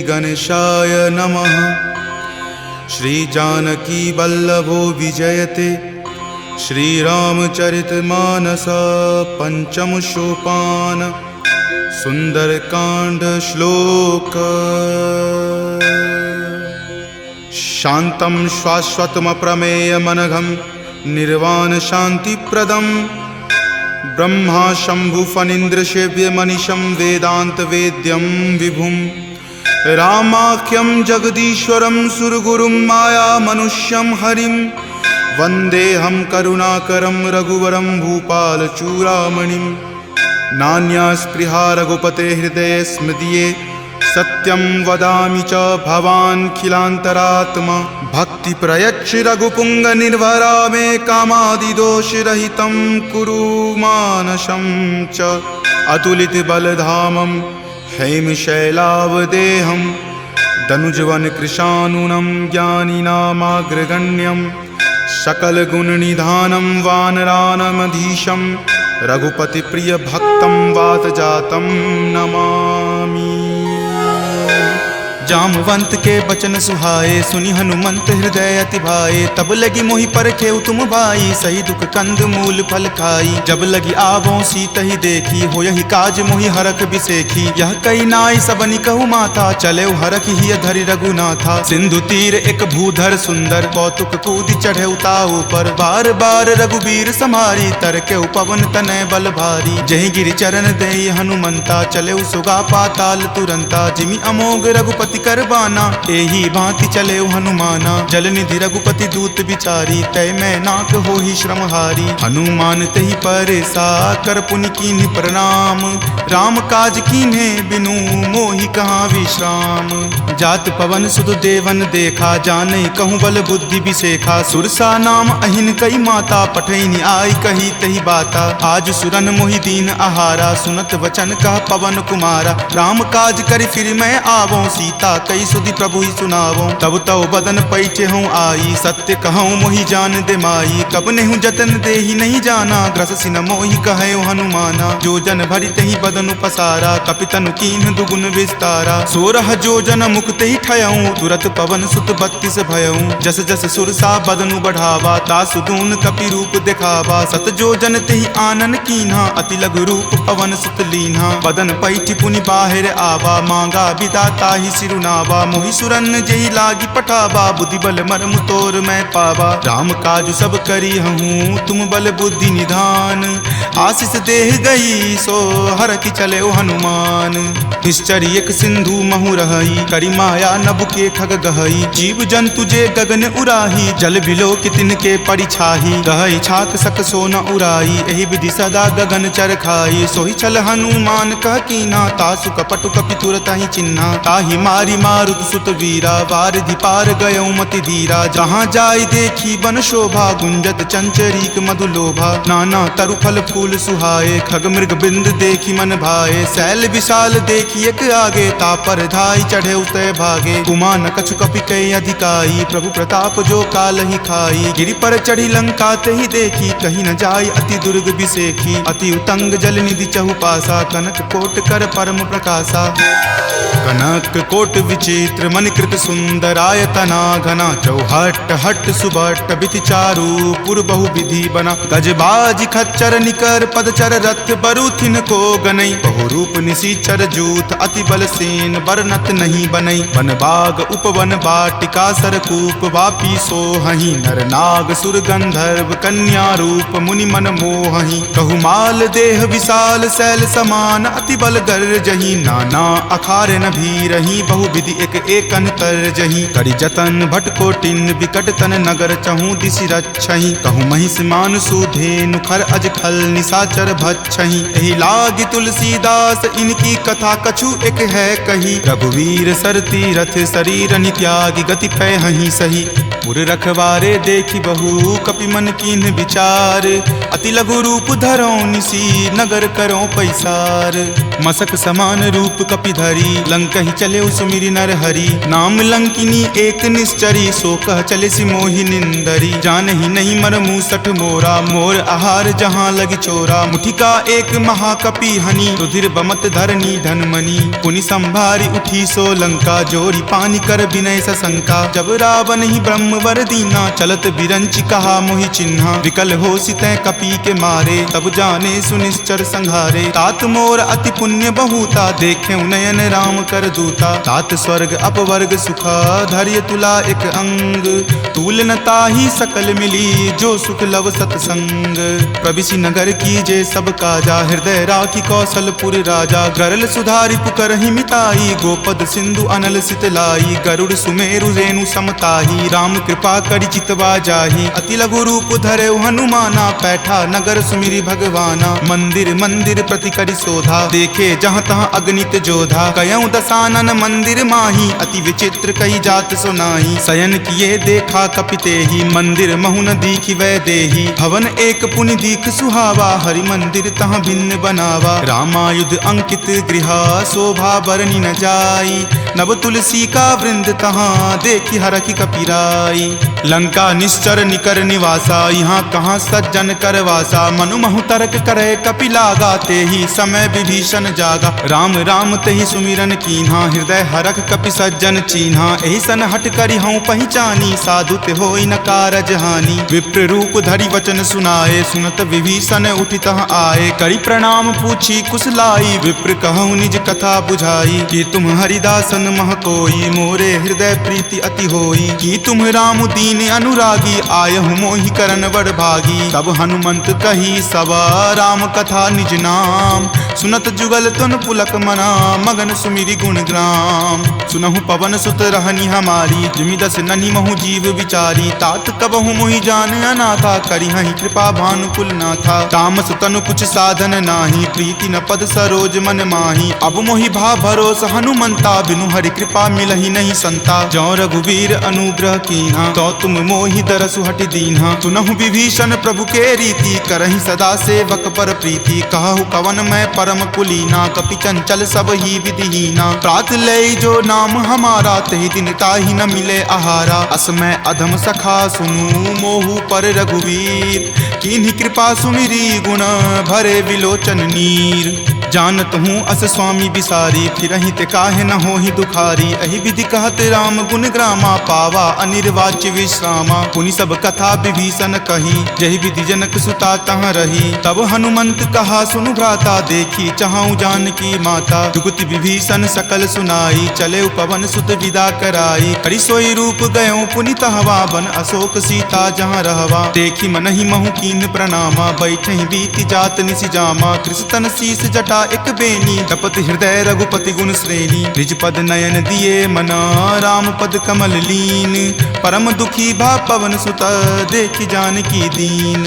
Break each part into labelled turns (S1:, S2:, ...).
S1: गणेशाय नमः। श्री जानकी वल्लभो विजयते श्रीरामचरितमानस पंचम सोपान सुंदरकांड श्लोक। शांतं शाश्वतमप्रमेयमनघं निर्वाण शांतिप्रदं ब्रह्मा शंभु फणीन्द्रसेव्यमनिशं वेदांत वेद्यं विभुं रामाख्यं जगदीश्वरं सुरगुरुं माया मनुष्यं हरिं वन्देऽहं करुणाकरं रघुवरं भूपालचूडामणिं। नान्या स्पृहा रघुपते हृदये स्मृतिये सत्यं वदामि च भवान् खिलान्तरात्मा। भक्ति प्रयच्छ रघुपुंग निर्भरा मे कामादिदोषरहितं कुरु मानसं च। अतुलित बलधामं हेमशैलावदेहं दनुजवन कृशानुनं ज्ञानिनामाग्रगण्यं सकलगुणनिधानं वानरानमधीशं रघुपति प्रिय भक्तं वातजातं नमामि। जामवंत के बचन सुहाए सुनि हनुमंत हृदय अति भाए। तब लगी मोहि परखेउ तुम भाई सही दुख कंद मूल फल खाई। जब लगी आवों सीत ही देखी हो यही काज मोहि हरख बिसेखी। यह कई नाई सबनि कहु माथा चले हरख ही धरि रघुनाथा। सिंधु तीर एक भूधर सुंदर कौतुक कूदि चढ़े उताऊ पर। बार बार रघुबीर समारी तर के पवन तनय बल भारी। जहि गिरि चरण देई हनुमंता चले सुगा पाताल तुरंता। जिमि अमोघ रघुपति करबाना एही भांति चले हनुमाना। जल निधि रघुपति दूत बिचारी तय मैं नाक हो ही श्रमहारी। हनुमान तहि परेसा कर पुनि कीन्ह प्रणाम। राम काज कीन्हे बिनु मोहि कहाँ विश्राम। जात पवन सुत देवन देखा जानई कहूँ बल बुद्धि बिसेखा। सुरसा नाम अहिन कई माता पठैनी आई कही तही बाता। आज सुरन मोहि दीन आहारा सुनत वचन कह पवन कुमारा। राम काज करि फिर मैं आवों सीता कई सुधि प्रभु ही सुनावो। तब तव बदन पैठे हूँ आई सत्य कहूँ मोहि जान दे माई। कब नेहु जतन दे ही नहीं जाना ग्रससि न मोहि कहे हनुमाना। जो जन भरि तहि बदन पसारा कपितनु कीन्ह दुगुन विस्तारा। 16 जो जन मुक्त ही ठयऊँ तुरत पवन सुत 32 भयऊँ। जस जस सुरसा बदनु बढ़ावा तासु दून कपि रूप दिखावा। सत जो जन तेहि आनन कीन्हा अति लघु रूप पवन सुत लीन्हा। बदन पैठि पुनि बाहिर आवा मांगा विदाता ही सिरुनावा। मोहि सुरन जेहि लागी पठावा बुद्धि बल मर्म तोर मैं पावा। राम काज सब करी हूँ तुम बल बुद्धि निधान। आशीष देह गई सो हर की चले हनुमान। निश्चर एक सिंधु महु रही करी माया नभ के खग गहई। जीव जंतु जे गगन उराही जल बिलो कितिन के परिछाही। गहई छाक सक सो न उराई एहि विधि सदा गगन चर खाई। सोहि छल हनुमान कह कीना तासु कपटु कपि तुरत ही चिन्हा। ताहि मारी मारुत सुत वीरा वारिधि पार गयौ मति धीरा। जहाँ जाय देखी बन शोभा गुंजत चंचरीक मधुलोभा। नाना तरु फल फूल सुहाए खग मृग बिंद देखी मन भाए। शैल विशाल देखी एक आगे तापर धाई चढ़े उतय भागे। कुमान कछु कपि कई अधिकाई प्रभु प्रताप जो काल ही खाई। गिरि पर चढ़ी लंका तेहि देखी कहीं न जाय अति दुर्ग बिसेखी। अति उतंग जल निधि चहु पासा कनक कोट कर परम प्रकाशा। कनक कोट विचित्र मणिकृत सुंदरायतना घना। चौहट हट सुबट बिति चारु पुर बहु विधि बना। गजबाज खच्चर निकर पदचर रथ बरुथिन को गनई। बहु रूप निशिचर जूथ अति बल सेन बरनत नहीं बनई। वन बाग उपवन बाटिका सरकूप वापी सोहहि। नर नाग सुर गंधर्व कन्या रूप मुनि मन मोहहि। कहु माल देह विशाल शैल समान अति बल गर्जहि। नाना अखारे न भी रही बहु विधि एक एकन कर जही। करि जतन भट कोटिन विकट तन नगर चहु दिशि रक्षहि। कहु महिष मान सुधेनु खर अज खल निशाचर भक्षहि। एहि लागी तुलसीदास इनकी कथा कछु एक है कही। रघुवीर सर तीरथ शरीर नित्यागी गति पै हहि सही। पुर रखवारे देखी बहु कपि मन कीन्ह विचार। अति लघु रूप धरो निसी नगर करो पैसार। मसक समान रूप कपि धरी लंक ही चले उस सुमिरि नर हरि। नाम लंकिनी एक निश्चरी, सो कह चले सि मोहि निंदरी। जानहि नहीं मर मूसठ मोरा, मोर आहार जहाँ लगी चोरा। मुठिका एक महाकपि हनि, रुधिर बमत धरनी धनमणि। पुनि संभारी उठी सो लंका, जोरी पानी कर विनय सशंका। जब रावण ही ब्रह्म वर दीना, चलत बिरंचि कहा मोहि चिन्हा। विकल हो सितै कपि के मारे, तब जाने सुनिश्चर संघारे। तात मोर अति पुण्य बहुता, देखे नयन राम कर दूता। तात स्वर्ग अपवर्ग सुखा, धैर्य तुला एक अंग। तूल न ताहि सकल मिली, जो सुख लव सतसंग। प्रविशि नगर की जे सब काजा, हृदय राखी कौशलपुर राजा। गरल सुधारि पुकरहि मिताई, गोपद सिंधु अनल सितलाई। गरुड़ सुमेरु रेणु समताही, राम कृपा करि चितवा जाहि। अति लघु रूप धरे हनुमाना, पैठा नगर सुमिरि भगवाना। मंदिर मंदिर प्रति करि शोधा, देखे जहाँ तहाँ अगणित जोधा। कयऊँ दसानन मंदिर माही, अति विचित्र कही जात सुनाही। शयन किए देखा कपितेहि, मंदिर महु न दीखि वै देहि। भवन एक पुनि दीख सुहावा, हरि मंदिर तहाँ भिन्न बनावा। रामायुध अंकित गृहा, शोभा बरनि न जाई। नव तुलसी का वृंद तहाँ, देखि हरखि कपिराई। लंका निश्चर निकर निवासा, यहाँ कहाँ सज्जन कर वासा। मनु महु तर्क करे कपि लागा, तेहि समय विभीषण जागा। राम राम तेहि सुमिरन कीन्हा, हृदय हरख कपि सज्जन चीन्हा। एहि सन हट करि हऊँ पहिचानी, साधु ते होई न कारज हानि। विप्र रूप धरि वचन सुनाए, सुनत विभीषण उठि तहाँ आए। करि प्रणाम पूछी कुशलाई, विप्र कहूँ निज कथा बुझाई। कि तुम हरिदासन मह कोई, मोरे हृदय प्रीति अति होई। कि तुम राम दीन अनुरागी, आयहु मोहि करन बड़ भागी। तब हनुमंत कही सवा, राम कथा निज नाम। सुनत जुगल तुन पुलक मना, मगन सुमिरि गुण ग्राम। सुनहु पवन सुत रहनी हमारी, जिमि दस ननि महु जीव विचारी। तात कबहु मोहि जान अनाथा, करिहहि कृपा भानुकुल नाथा। तामस तनु कुछ साधन नाही, प्रीति न पद सरोज मन माही। अब मोहि भा भरोस हनुमंता, बिनु हरि कृपा मिलहि नहीं संता। जौ रघुवीर अनुग्रह कीन्हा, तो तुम मोहि दरसु हटि दीन्हा। सुनहु विभीषण प्रभु के रीति, करहि सदा सेवक पर प्रीति। कहु कवन मैं परम कुलीना, कपि चंचल सब ही विधिहीना। प्रात लय जो नाम हमारा, तहि दिन ताहि न मिले आहारा। असमय अधम सखा सुनु, मोहु पर रघुवीर। कीन्ही कृपा सुमिरी, गुण भरे विलोचन नीर। जानत हूँ अस स्वामी बिसारी, फिरहि ते काहे न होहि दुखारी। एहि विधि कहत राम गुण ग्रामा, पावा अनिर्वाच्य विश्रामा। पुनि सब कथा विभीषण कही, जहि विधि जनक सुता तहाँ रही। तब हनुमंत कहा सुनु भ्राता, देखी चाहूँ जानकी माता। जुगति विभीषण सकल सुनाई, चले पवन सुत विदा कराई। हरि सोई रूप गयो पुनि तहवा, बन अशोक सीता जहाँ रहवा। देखी मनहि महु कीन प्रणामा, बैठे बीति जात निसि जामा। कृष्ण शीस जटा एक बेनी, तपत हृदय रघुपति गुण श्रेणी। निज पद नयन दिए मना, राम पद कमल लीन। परम दुखी भा पवन सुत, देखि जानकी दीन।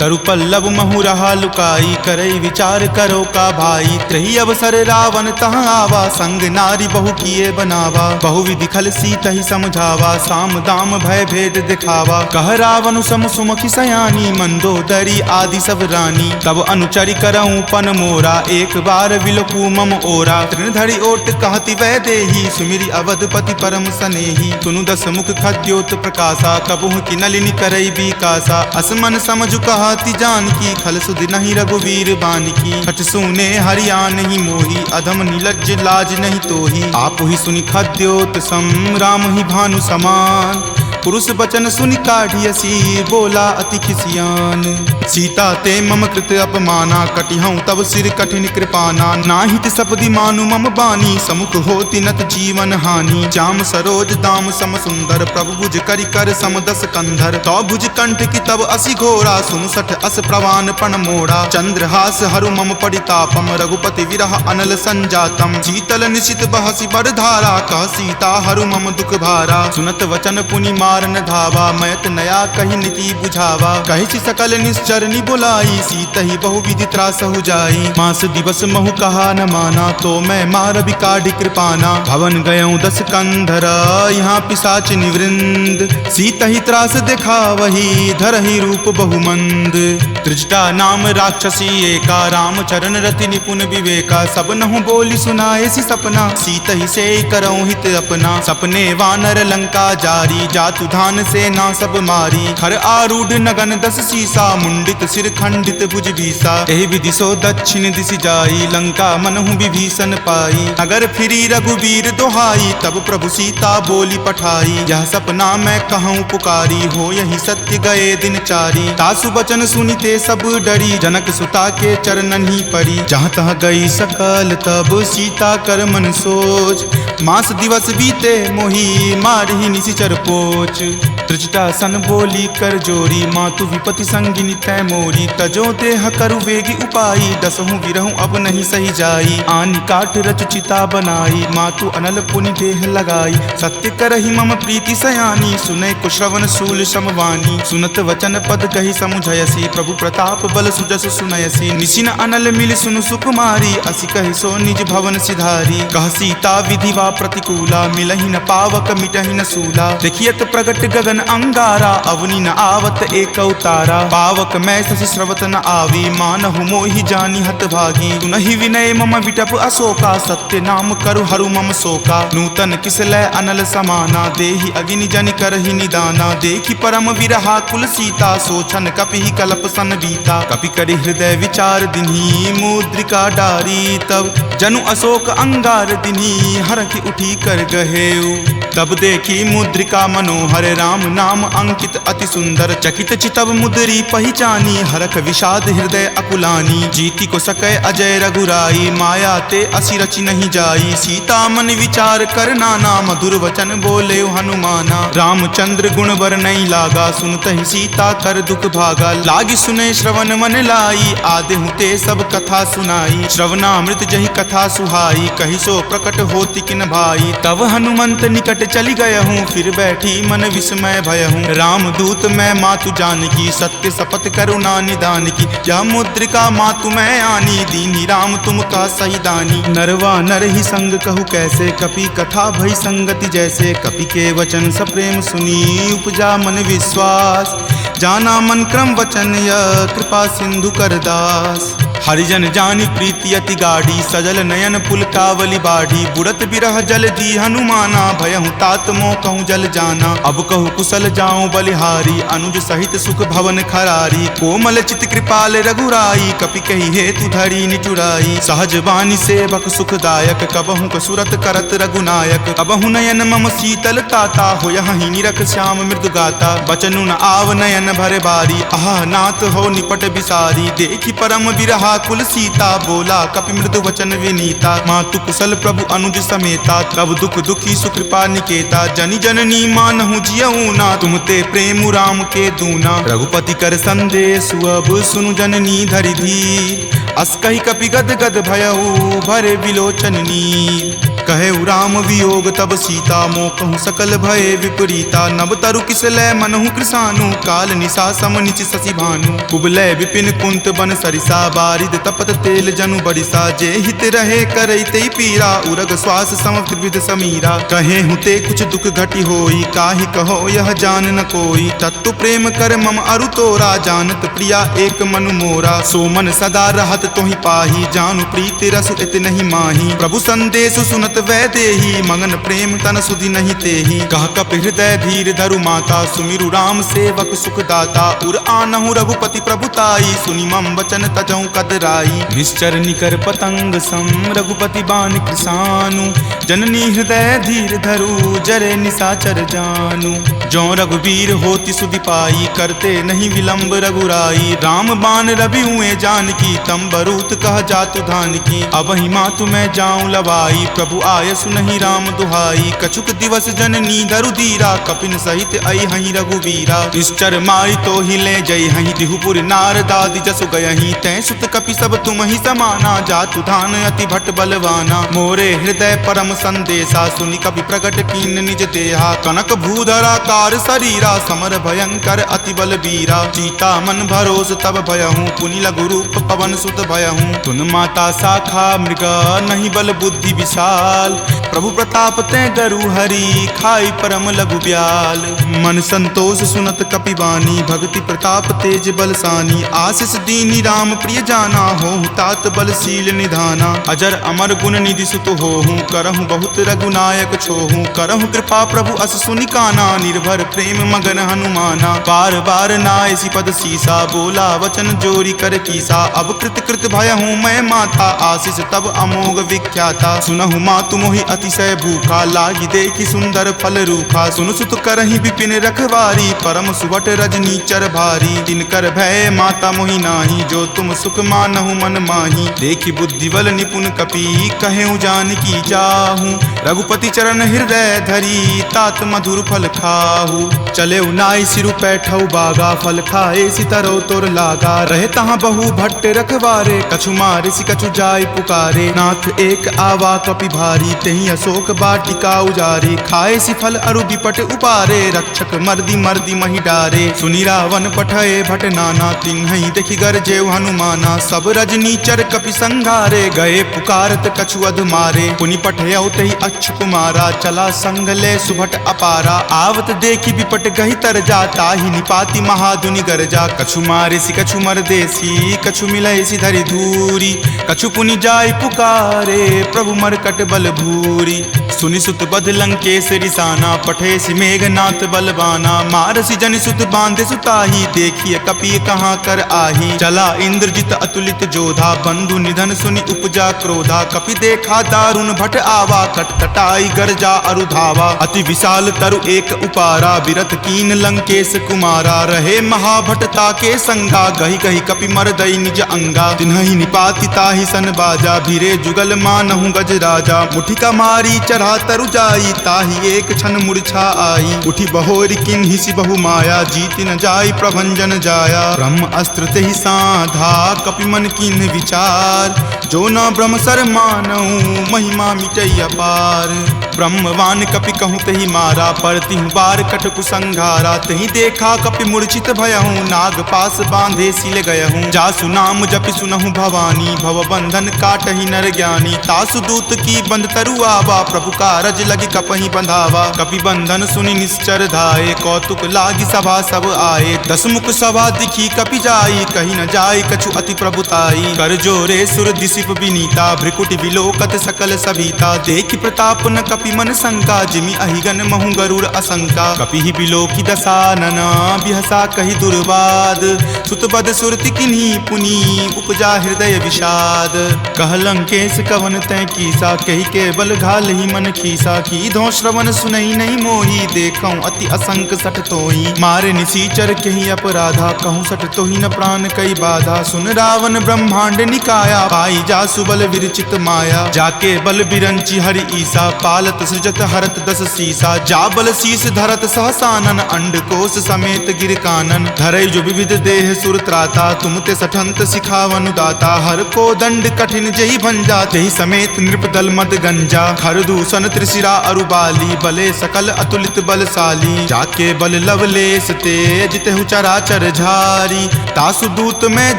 S1: तरु पल्लव महु रहा लुकाई, करई विचार करो का भाई। त्रही अवसर रावण तहाँ आवा, संग नारी बहु किए बनावा। बहु विधि खल सीतहि समझावा, साम दाम भय भेद दिखावा। कह रावण सम सुमुखि सयानी, मंदोदरी आदि सब रानी। तब अनुचरि करऊँ पन मोरा, एक बार विलोकू मम ओरा। तृणधरि ओट कहति वै देही, सुमिरि अवधपति परम सनेही। सुनु दस मुख खद्योत प्रकाशा, कबहुँ की नलिनी करई बिकासा। असमन समझु कहति जानकी, खल सुधि नहीं रघुवीर बानकी। खट सुने हरिया नहीं मोही, अधम निलज्ज लाज नहीं तोही। आप ही सुनि खद्योत सम, राम ही भानु समान। पुरुष बचन सुनि काढ़ियसी, बोला अति खिसियान। सीता ते मम कृत अपमाना, कटिहऊँ तब सिर कठिन कृपाना। नाहित सपदि मानु मम बानी, समुख होति नत जीवन हानि। श्याम सरोज दाम सम सुंदर, प्रभु भुज करि कर सम दस कंधर। तो भुज कंठ की तब असि घोरा, सुनु सठ अस प्रवान पण मोड़ा। चंद्रहास हरु मम परितापम, रघुपति विरह अनल संजातम। शीतल निशित बहसि बड़ धारा, कह सीता हरु मम दुख भारा। सुनत वचन पुनि मारन धावा, मैत नया कही नीति बुझावा। कही सकल निश्चरनी बुलाई, सीतहि बहुविधि त्रास हो जाई। मास दिवस महु कहा न माना, तो मैं मार बिकाढ़ी कृपाना। भवन गयऊँ 10 कंधरा, यहाँ पिशाच निवृंद। सीतहि त्रास देखा वही, धरहि रूप बहुमंद। त्रिजटा नाम राक्षसी एका, राम चरण रति निपुण विवेका। सब नहु बोली सुनाए सी सपना, सीतहि से करऊँ हित अपना। सपने वानर लंका जारी, जातु धान से ना सब मारी। खर आरूढ़ नगन 10 सीसा, मुंडित सिर खंडित भुज बीसा। एहि विधि सो दक्षिण दिशि जाई, लंका मनहु विभीषण पाई। नगर फिरी रघुबीर दोहाई, तब प्रभु सीता बोली पठाई। यह सपना मैं कहूँ पुकारी, हो यही सत्य गए दिन चारी। तासु बचन सुनिते सब डरी, जनक सुता के चरणन ही परी। जहाँ तहाँ गई सकल तब सीता कर मन सोच। मास दिवस बीते मोही, मारहि निशिचर पोच। त्रिजटा सन बोली कर जोरी, मातु विपति संगिनी तै मोरी। तजो देह करु वेगी उपाई, दसहु विरहु अब नहीं सही जाई। आनि काट रच चिता बनाई, मातु अनल पुनि देह लगाई। सत्य करहि मम प्रीति सयानी, सुनै कुश्रवण शूल समवानी। सुनत वचन पद कहि समुझयसी, प्रभु प्रताप बल सुजस सुनयसी। निशिन अनल मिल सुनु सुकुमारी, असि कहि सो निज भवन सिधारी। कह सीता विधि वा प्रतिकूला, मिलहि न पावक मिटहि न सूला। देखियत प्रगट गगन अंगारा, अवनि न आवत एक तारा। पावक मैं शशि स्रवत न आवी, मानहु मोहि जानि हत भागी। सुनहि विनय मम विटप अशोका, सत्य नाम करु हरु मम शोका। नूतन किसलै अनल समाना, देहि अगिनि जनि करहि निदाना। देखि परम विरहा कुल सीता, सोचन कपिहि कलप सन बीता। कपि करि हृदय विचार दिन्ही, मुद्रिका डारी। तब जनु अशोक अंगार दिन्ही, हरखि उठी कर गहेऊ। तब देखी मुद्रिका मनोहर, राम नाम अंकित अति सुंदर। चकित चितव मुद्री पहचानी, हरख विषाद हृदय अकुलानी। जीति को सकै अजय रघुराई, माया ते असि रचि नहीं जाई। सीता मन विचार कर नाना, मधुर वचन बोले हनुमाना। रामचंद्र गुण बर नहीं लागा, सुनतहि सीता कर दुख भागा। लागी सुने श्रवण मन लाई, आदेहु ते सब कथा सुनाई। श्रवणामृत जहि कथा सुहाई, कहि सो प्रकट होति किन भाई। तब हनुमंत निकट चली गयहूँ, फिर बैठी मन विस्मय भयहूँ। राम दूत मैं मातु जानकी, सत्य शपथ करुणा निदान की। यह मुद्रिका मातु मैं आनी, दीनी राम तुम का सही दानी। नरवा नर ही संग कहु कैसे, कपि कथा भई संगति जैसे। कपि के वचन सप्रेम सुनी, उपजा मन विश्वास। जाना मन क्रम वचन यह, कृपा सिंधु कर दास। हरिजन जानि प्रीति अति गाढ़ी, सजल नयन पुलकावली बाढ़ी। बुड़त बिरह जल दी हनुमाना, भयहु तात मोह कहूँ जल जाना। अब कहु कुशल जाऊँ बलिहारी, अनुज सहित सुख भवन खरारी। कोमल चित कृपाल रघुराई, कपि कही हेतु धरी निचुराई। सहज बानी सेवक सुखदायक, कबहु कसुरत करत रघुनायक। कबहु नयन मम शीतल ताता, होयहि निरख श्याम मृदु गाता। बचनु न आव नयन भर बारी, आह नाथ हो निपट बिसारी। देखि परम बिरहा कुल सीता, बोला कपि मृदु वचन विनीता। मातु कुशल प्रभु अनुज समेता, तब दुख दुखी सुकृपा निकेता। जनि जननी मानहु जियऊ ना, तुम ते प्रेम राम के दूना। रघुपति कर संदेश अब सुनु जननी धरि धीर। अस कहि कपि गद गद भयऊ, भरे विलोचन नीर। कहे राम वियोग तब सीता, मोह कहूँ सकल भय विपरीता। नब तरु किसलै मनहु कृसानु, काल निशा सम निचि शशि भानु। कुबलय विपिन कुंत बन सरिसा, बारिद तपत तेल जनु बरिसा। जे हित रहे करैते पीरा, उरग श्वास सम त्रिविध समीरा। कहे हुते कुछ दुख घटी होई, काहि कहो यह जान न कोई। तत्व प्रेम कर मम अरु तोरा, जानत प्रिया एक मनु मोरा। सो मन सदा रहत तोहि पाही, जानु प्रीति रसु इत नहीं माही। प्रभु संदेश सुनत वै देही, मगन प्रेम तन सुधि नहीं तेही। कह कपि हृदय धीर धरु माता, सुमिरु राम सेवक सुख दाता। उर आनहु रघुपति प्रभुताई, सुनि मम वचन तजहु कदराई। निश्चर निकर पतंग सम, रघुपति बान कृसानु। जननी हृदय धीर धरु, जरे निशाचर जानु। जो रघुवीर होति सुधि पाई, करते नहीं विलंब रघुराई। राम बान रवि हुए जानकी, तम बरूत कह जातु धान की। अब ही मातु मैं जाऊं लवाई, प्रभु आय सुनहि राम दुहाई। कछुक दिवस जननी धरु धीरा, कपिन सहित आई हहीं रघुवीरा। निश्चर मारी तो हिले जय हहीं, दिहुपुर नारदादि जसु गयहीं। तै सुत कपि सब तुम ही समाना, जातु धान अति भट बलवाना। मोरे हृदय परम संदेशा सुनि कपि प्रकट कीन निज देहा कनक भूधराकार शरीरा समर भयंकर अति बल बीरा सीता मन भरोस तब भयहूँ पुनि लघु रूप पवन सुत भयहूँ तुन माता शाखा मृगा नहीं बल बुद्धि विशाल प्रभु प्रताप ते गरु हरि खाई परम लघु ब्याल मन संतोष सुनत कपिवानी भक्ति प्रताप तेज बलसानी आशीष दीनी राम प्रिय जाना हो तात बलशील निधाना अजर अमर गुण निधि सुत होहूँ करहूँ बहुत रघुनायक छोहूँ करहूँ कृपा प्रभु अस सुनि काना निर्भर प्रेम मगन हनुमाना बार बार नायसी पद सीसा बोला वचन जोरी कर कीसा अब कृत कृत भयहूँ मैं माता आशीष तब अमोघ विख्याता सुनहु मातु मोहि अतिशय भूखा लागी देखी सुंदर फल रूखा सुन सुत करहि विपिन रखवारी परम सुबट रजनी चर भारी तिनकर भय माता मोहि नाही जो तुम सुख मानहु मन माही देखी बुद्धि बल निपुण कपि कहेउ जानकी जाहू रघुपति चरण हृदय धरी तात मधुर फल खाहू चले नाई सिरु पैठौ बागा फल खाए सितरो तोर लागा रहे तहाँ बहु भट्ट रखवारे कछु मारे सि कछु जाय पुकारे नाथ एक आवा कपि भारी तही अशोक बाटिका उजारे खाए सि फल अरु विपट उपारे रक्षक मर्दी मर्दी मही डारे सुनि रावण पठये भट नाना तिन्हि देखि गरजेउ हनुमाना सब रजनी चर कपि संघारे गए पुकारत कछु अध मारे पुनि पठयौ तहि अच्छ कुमारा चला संग ले सुभट अपारा आवत देखि विपट गहि तर जाता ही निपाति महाधुनि गरजा कछु मारे सि कछु मरदेसी कछु मिलय सि धरि धूरी कछु पुनि जाय पुकारे प्रभु मरकट बल भूरी सुनि सुत बध लंकेश रिसाना पठे सि मेघनाथ बलवाना मारसि जनि सुत बांधे सुताही देखिए कपि कहाँ कर आही चला इंद्रजित अतुलित जोधा बंधु निधन सुनि उपजा क्रोधा कपि देखा दारुण भट आवा कटकटाई गरजा अरु धावा अति विशाल तरु एक उपारा विरत कीन लंकेश कुमारा रहे महाभटता के संगा गही गही कपि मरदई निज अंगा तिन्हि निपाति ताहि सन बाजा भिरे जुगल मानहु गज राजा मुठिका मारी चढ़ा तरु जाई ताहि एक क्षण मूर्छा आई उठी बहोरी किन्हि सि बहु माया जीति न जाई प्रभंजन जाया ब्रह्म अस्त्र तेहि साधा कपि मन किन्हि विचार जो न ब्रह्म सर मानहु महिमा मिटई अपार ब्रह्मवान कपि कहूँ तहि मारा परतिहु बार कटकु संघारा तहि देखा कपि मूर्छित भयहूँ नाग पास बांधे सिल गयहूँ जासु नाम जपि सुनहु भवानी भव बंधन काटहि नर ज्ञानी तासु दूत की बंध तरु आवा प्रभु कारज लगी कपहि बंधावा कपि बंधन सुनि निश्चर धाये कौतुक लागी सभा सब आए दस मुख सभा दिखी कपि जाई कहीं न जाई कछु अति प्रभुताई कर जोरे सुर दिसिप विनीता भ्रिकुटि विलोकत सकल सभीता देखि प्रताप न कपि मन शंका जिमि अहिगन महु गरुड़ असंका कपि ही बिलोकी दसानन बिहसा कहि दुर्वाद सुतबद सुरति किन्ही पुनि उपजा हृदय विषाद कह लंकेश कवन तै कीसा कहि के बल घाल ही मन खीसा की धो श्रवण सुनई नहीं मोही देखऊं अति असंक सठ तोही मारे निसीचर कहीं अपराधा कहूँ सठ तोही न प्राण कई बाधा सुन रावण ब्रह्मांड निकाया पाई जा सुबल विरचित माया जाके बल बिरंची हरि ईसा पालत सृजत हरत दस सीसा जा बल शीस धरत सहसानन अंड कोश समेत गिर कानन धरई जो विविध देह सुर त्राता तुम ते सठंत सिखावनु दाता हर को दंड कठिन जही भंजा जही समेत नृपदल मद गंजा खर दूषण त्रिशिरा अरुबाली बले सकल अतुलित बलशाली जाके बल लवलेश तेज तेहु चराचर झारी तासु दूत में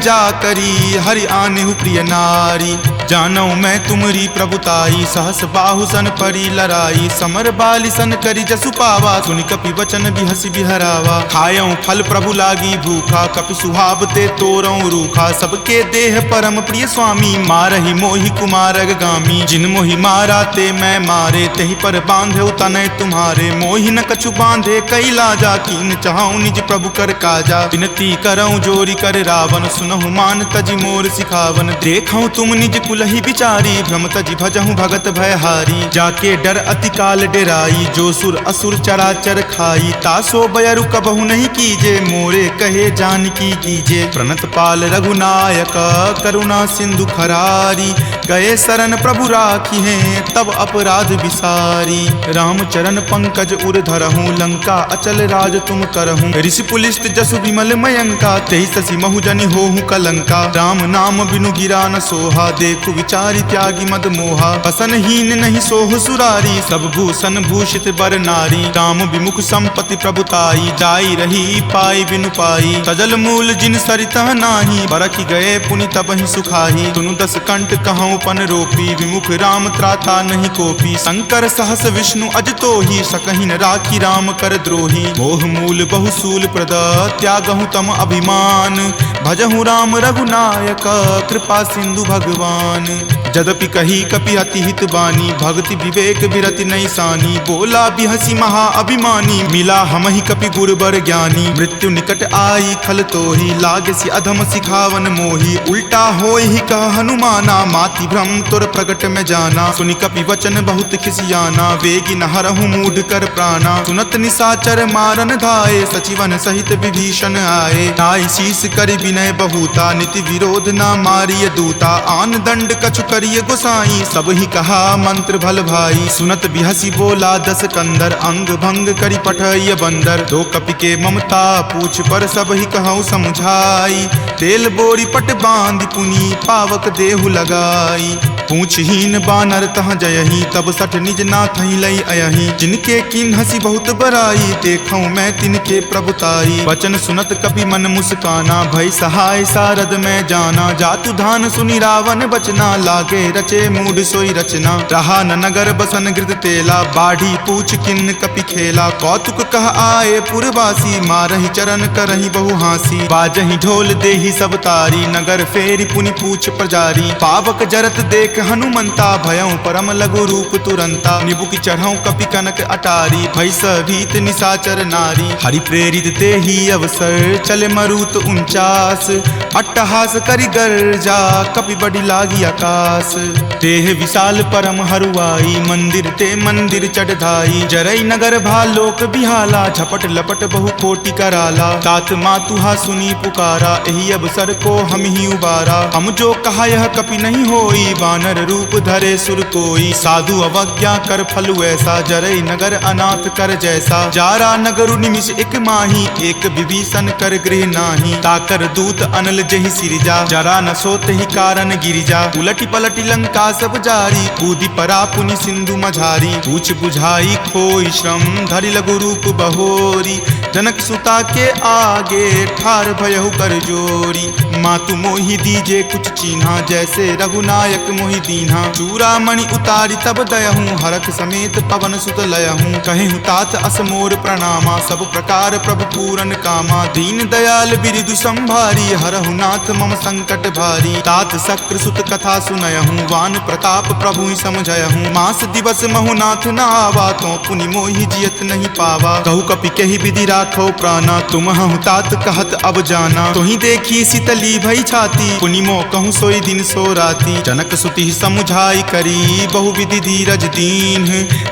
S1: जा करी हरि आनेहु प्रिय नारी जानो मैं तुमरी प्रभुताई सहस बाहु सन परी लराई समर बाली सन करी जसु पावा सुनि कपि वचन बिहसि बिहरावा खायऊं फल प्रभु लागी भूखा कपि सुहाव ते तोरऊं रूखा सबके देह परम प्रिय स्वामी मारहि मोहि कुमारग गामी जिन मोहि मारा ते मैं मारे तही पर बांधे तनय तुम्हारे मोहि न कछु बांधे कई लाजा कीन चाहूं निज प्रभु कर काजा विनती करऊं जोरी कर रावण सुनहु मान तजि मोर सिखावन देखऊं तुम निज कुलहि बिचारी भ्रम तजि भजहूं भगत भयहारी जाके डर अति काल डेराई, जो सुर असुर चराचर खाई, तासो बयरु कबहु नहीं कीजे, मोरे कहे जानकी कीजे। प्रणत पाल रघुनायक करुणा सिंधु खरारी, गए शरण प्रभु राखी हैं तब अपराध विसारी। राम चरण पंकज उर धरहूँ, लंका अचल राज तुम करहूँ। ऋषि पुलिस्त जसु विमल मयंका, तेहि ससी महु जनि होहु कलंका। राम नाम बिनु गिरा न सोहा, देखु विचारी त्यागी मद मोहा। बसनहीन नहीं सोह सुरारी, सब भूषण भूषित बर नारी। राम विमुख संपत्ति प्रभुताई, जाई रही पाई बिनु पाई। सजल मूल जिन सरिता नाही, बरखि गए पुनि तबहि सुखाही। सुनु दस कंठ कहूँ पन रोपी, विमुख राम त्राता नहीं कोपी। शंकर सहस विष्णु अज तोहि, सकहि न राखी राम कर द्रोही। मोह मूल बहुसूल प्रद, त्यागहु तम अभिमान। भजहु राम रघुनायक, कृपा सिंधु भगवान। जदपि कही कपि अति हित बानी, भक्ति विवेक विरति नहीं सानी। बोला बिहसी महा अभिमानी, मिला हमहि कपि गुरबर ज्ञानी। मृत्यु निकट आई खल तोहि, लागसी अधम सिखावन मोहि। उल्टा होय ही कह हनुमाना, माति भ्रम तुर प्रगट में जाना। सुनि कपि वचन बहुत खिसियाना, वेगी न हरहु मूढ़ कर प्राणा। सुनत निसाचर मारन धाये, सचिवन सहित विभीषण आए। नाई शीस करि विनय बहुता, नीति विरोध ना मारिय दूता। आन दंड कछु करिय गोसाई, सब ही कहा मंत्र भल भाई। सुनत बिहसी बोला दस कंदर, अंग भंग करि पठय बंदर। दो कपि के ममता पूछ पर, सब ही कहूँ समझाई। तेल बोरी पट बांध पुनी, पावक देहु लगाई। पूछहीन बानर तह जयही, तब सठ निज नाथ ही लई अयही। जिनके किन हसी बहुत बराई, देखूं मैं तिनके प्रभुताई। वचन सुनत कपि मन मुस्काना, भय सहाय सारद में जाना। जातु धान सुनि रावण बचना, लागे रचे मूढ़ सोई रचना। रहा न नगर बसन गृत तेला, बाढ़ी पूछ किन कपि खेला। कौतुक कह आए पुरवासी, मारहि चरण करहि बहु हासी। बाजहि ढोल देहि सब तारी, नगर फेरी पुनि पूछ प्रजारी। पावक जरत देख हनुमंता, भयं परम लघु रूप तुरंता। निबुक चढ़ऊ कपि कनक अटारी, भय भीत निसाचर नारी। हरि प्रेरित ते ही अवसर, चले मरुत 49। अट्टहास करि गर्जा, कपि बड़ी लागी आकाश। देह विशाल परम हरुआई, मंदिर ते मंदिर चढ़ाई। जरई नगर भालोक बिहाला, झपट लपट बहु कोटि कराला। तात मातुहा सुनी पुकारा, एहि अवसर को हम ही उबारा। हम जो कहा यह कपि नहीं होई, वानर रूप धरे सुर कोई। साधु अवज्ञा कर फलु ऐसा, जरई नगर अनाथ कर जैसा। जारा नगरु निमिष एक माही, एक विभीषण कर गृह नाही। ताकर दूत अनल जहि सिरजा, जरा न सोते ही कारण गिरिजा। उलटी पलटी लंका सब जारी, कूदी परा पुनि सिंधु मझारी। पूछ बुझाई खोई श्रम, धरि लघु रूप बहोरी। जनक सुता के आगे, ठार भयहु कर जोरी। मातु मोहि दीजे कुछ चीन्हा, जैसे रघुनायक मोहि दीन्हा। चूड़ामणि उतारी तब दयहूँ, हरख समेत पवन सुत लयहूँ। कहेहु तात असमोर प्रणामा, सब प्रकार प्रभु पूरन कामा। दीन दयाल बिरिदु संभारी, हरहु नाथ मम संकट भारी। तात शक्र सुत कथा सुनयहूँ, वान प्रताप प्रभु ही समझयहूँ। मास दिवस महु नाथ न आवा, तो पुनि मोहि जियत नहीं पावा। कहु कपि कहि विधि राखो प्राणा, तुम हूँ तात कहत अब जाना। तुहि देखी शीतली भई छाती, पुनि मो कहूँ सोई दिन सो राती। जनक सुति समुझाई करी, बहु विधि धीरज दीन।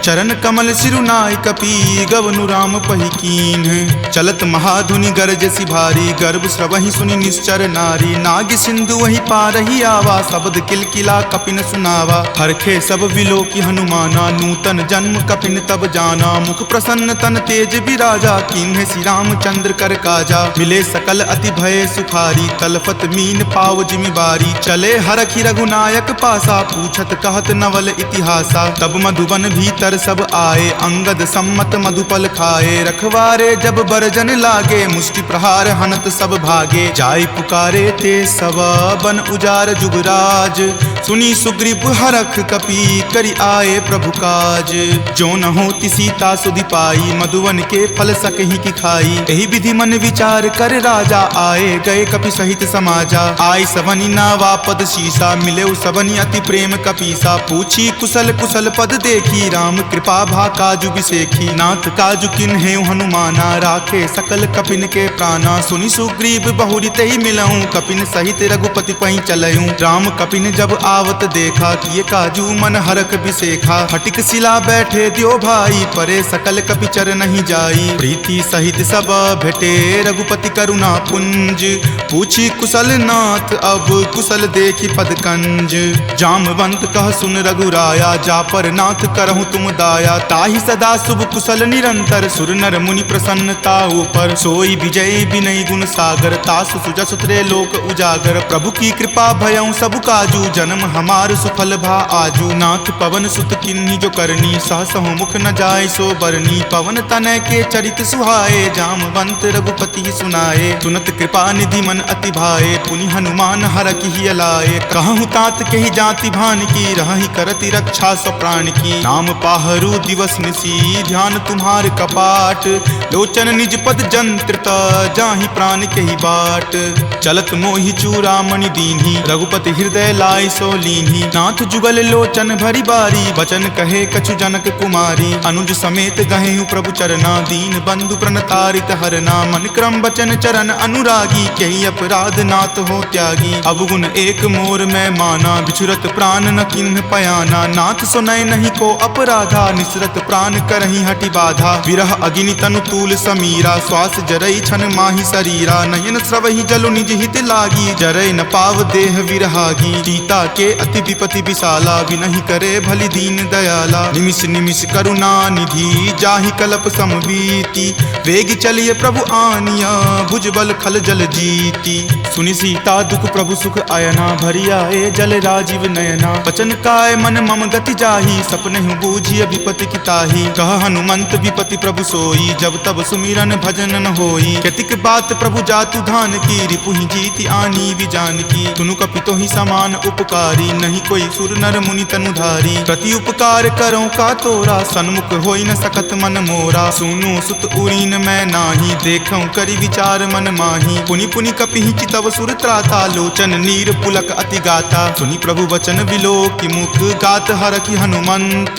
S1: चरण कमल सिरुनाय कपि, गवनु राम पहि कीन। चलत महाधुनि गरजसि भारी, गर्भ स्रवहि सुनि निश्चर नारी। नाग सिंधु वही पारहि आवा, शब्द किलकिला कपिन सुनावा। हरखे सब विलोकि हनुमाना, नूतन जन्म कपिन तब जाना। मुख प्रसन्न तन तेज विराजा, कीन्हे श्री रामचंद्र कर काजा। मिले सकल अति भय सुखारी, तलफत मीन पाव जिमि बारी। चले हरखि रघुनायक पासा, पूछत कहत नवल इतिहासा। तब मधुबन भीतर सब आए, अंगद सम्मत मधुपल खाए। रखवारे जब बरजन लागे, मुष्टि प्रहार हनत सब भागे। जाय पुकारे ते सब, बन उजार जुगराज। सुनी सुग्रीव हरख कपि, करि आए प्रभु काज। जो न होति सीता सुधि पाई, मधुवन के फल सकहि की खाई। यही विधि मन विचार कर राजा, आए गए कपि सहित समाजा। आई सबनी नावा पद शीसा, मिले सबनी अति प्रेम कपीसा। पूछी कुशल कुशल पद देखी, राम कृपा भा काजु बिसेखी। नाथ काजु किन्हे हनुमाना, राखे सकल कपिन के प्राणा। सुनि सुग्रीव बहुरी तहि मिलऊं, कपिन सहित रघुपति पहि चलऊं। राम कपिन जब आवत देखा, किए काजू मन हरक बिसेखा। फटिक शिला बैठे द्यो भाई, परे सकल कपिचर नहीं जाई। प्रीति सहित सब भेटे, रघुपति करुणा पुंज। पूछी कुशल नाथ, अब कुशल देखी पद कंज। जामवंत कह सुन रघुराया, जा पर नाथ करहु तुम दाया। ताहि सदा शुभ कुशल निरंतर, सुर नर मुनि प्रसन्नता ऊपर। सोई विजय विनय गुण सागर, तासु सुजस त्रय लोक उजागर। प्रभु की कृपा भयउ सब काजू, जन्म हमार सुफल भा आजू। नाथ पवन सुत किन्ही जो करनी, सहसहु मुख न जाय सो बरनी। पवन तनय के चरित सुहाए, जामवंत रघुपति सुनाए। सुनत कृपा निधि मन अति भाए, पुनि हनुमान हरखि हिय लाए। कहूँ तात के ही जाति भान की, रहहि करति रक्षा स्व प्राण की। नाम पाहरू दिवस निसी, ध्यान तुम्हार कपाट। लोचन निज पद जंत्रित, जाहि प्राण के ही बाट। चलत मोहि चूड़ामणि दीन्ही, रघुपति हृदय लाय सो लीन्ही। नाथ जुगल लोचन भरी बारी, बचन कहे कछु जनक कुमारी। अनुज समेत गहेहु प्रभु चरना, दीन बंधु प्रणतारित हरना। मन क्रम बचन चरण अनुरागी, कही अपराध नाथ हो त्यागी। अवगुण एक मोर में माना, बिछुरत प्राण न किन्ह पयाना। नाथ सुनय नहीं को अपराधा, निसरत प्राण करहि हटि बाधा। विरह अग्नि तनु तूल समीरा, श्वास जरई छन माहि शरीरा। नयन स्रवहि जलु निज हित लागी, जरय न पाव देह विरहागी। सीता के अति विपति विशाला, विनहि करे भली दीन दयाला। निमिष निमिष करुणा निधि, जाहि कलप समबीति। वेग चलिए प्रभु आनिया, भुजबल खल जल जीती। सुनि सीता दुख प्रभु सुख अयना, भरी आए जल राजीव नयना। बचन काय मन मम गति जाही, सपनेहु बूझिय विपति की ताही। कह हनुमंत विपति प्रभु सोई, जब तब सुमिरन भजन न होई। केतिक बात प्रभु जातु धान की, रिपुहि जीति आनी विजान की। तुनु कपितो ही समान उपकारी, नहीं कोई सुर नर मुनि तनुधारी। प्रति उपकार करो का तोरा, सन्मुख होई न सकत मन मोरा। सुनु सुत उरीन मैं नाही, देखऊं करि विचार मन माही। पुनि पुनि कपिहि चितव सुर त्राता, लोचन नीर पुलक अति गाता। सुनि प्रभु वचन विलोकि मुख, गात हरखि हनुमंत।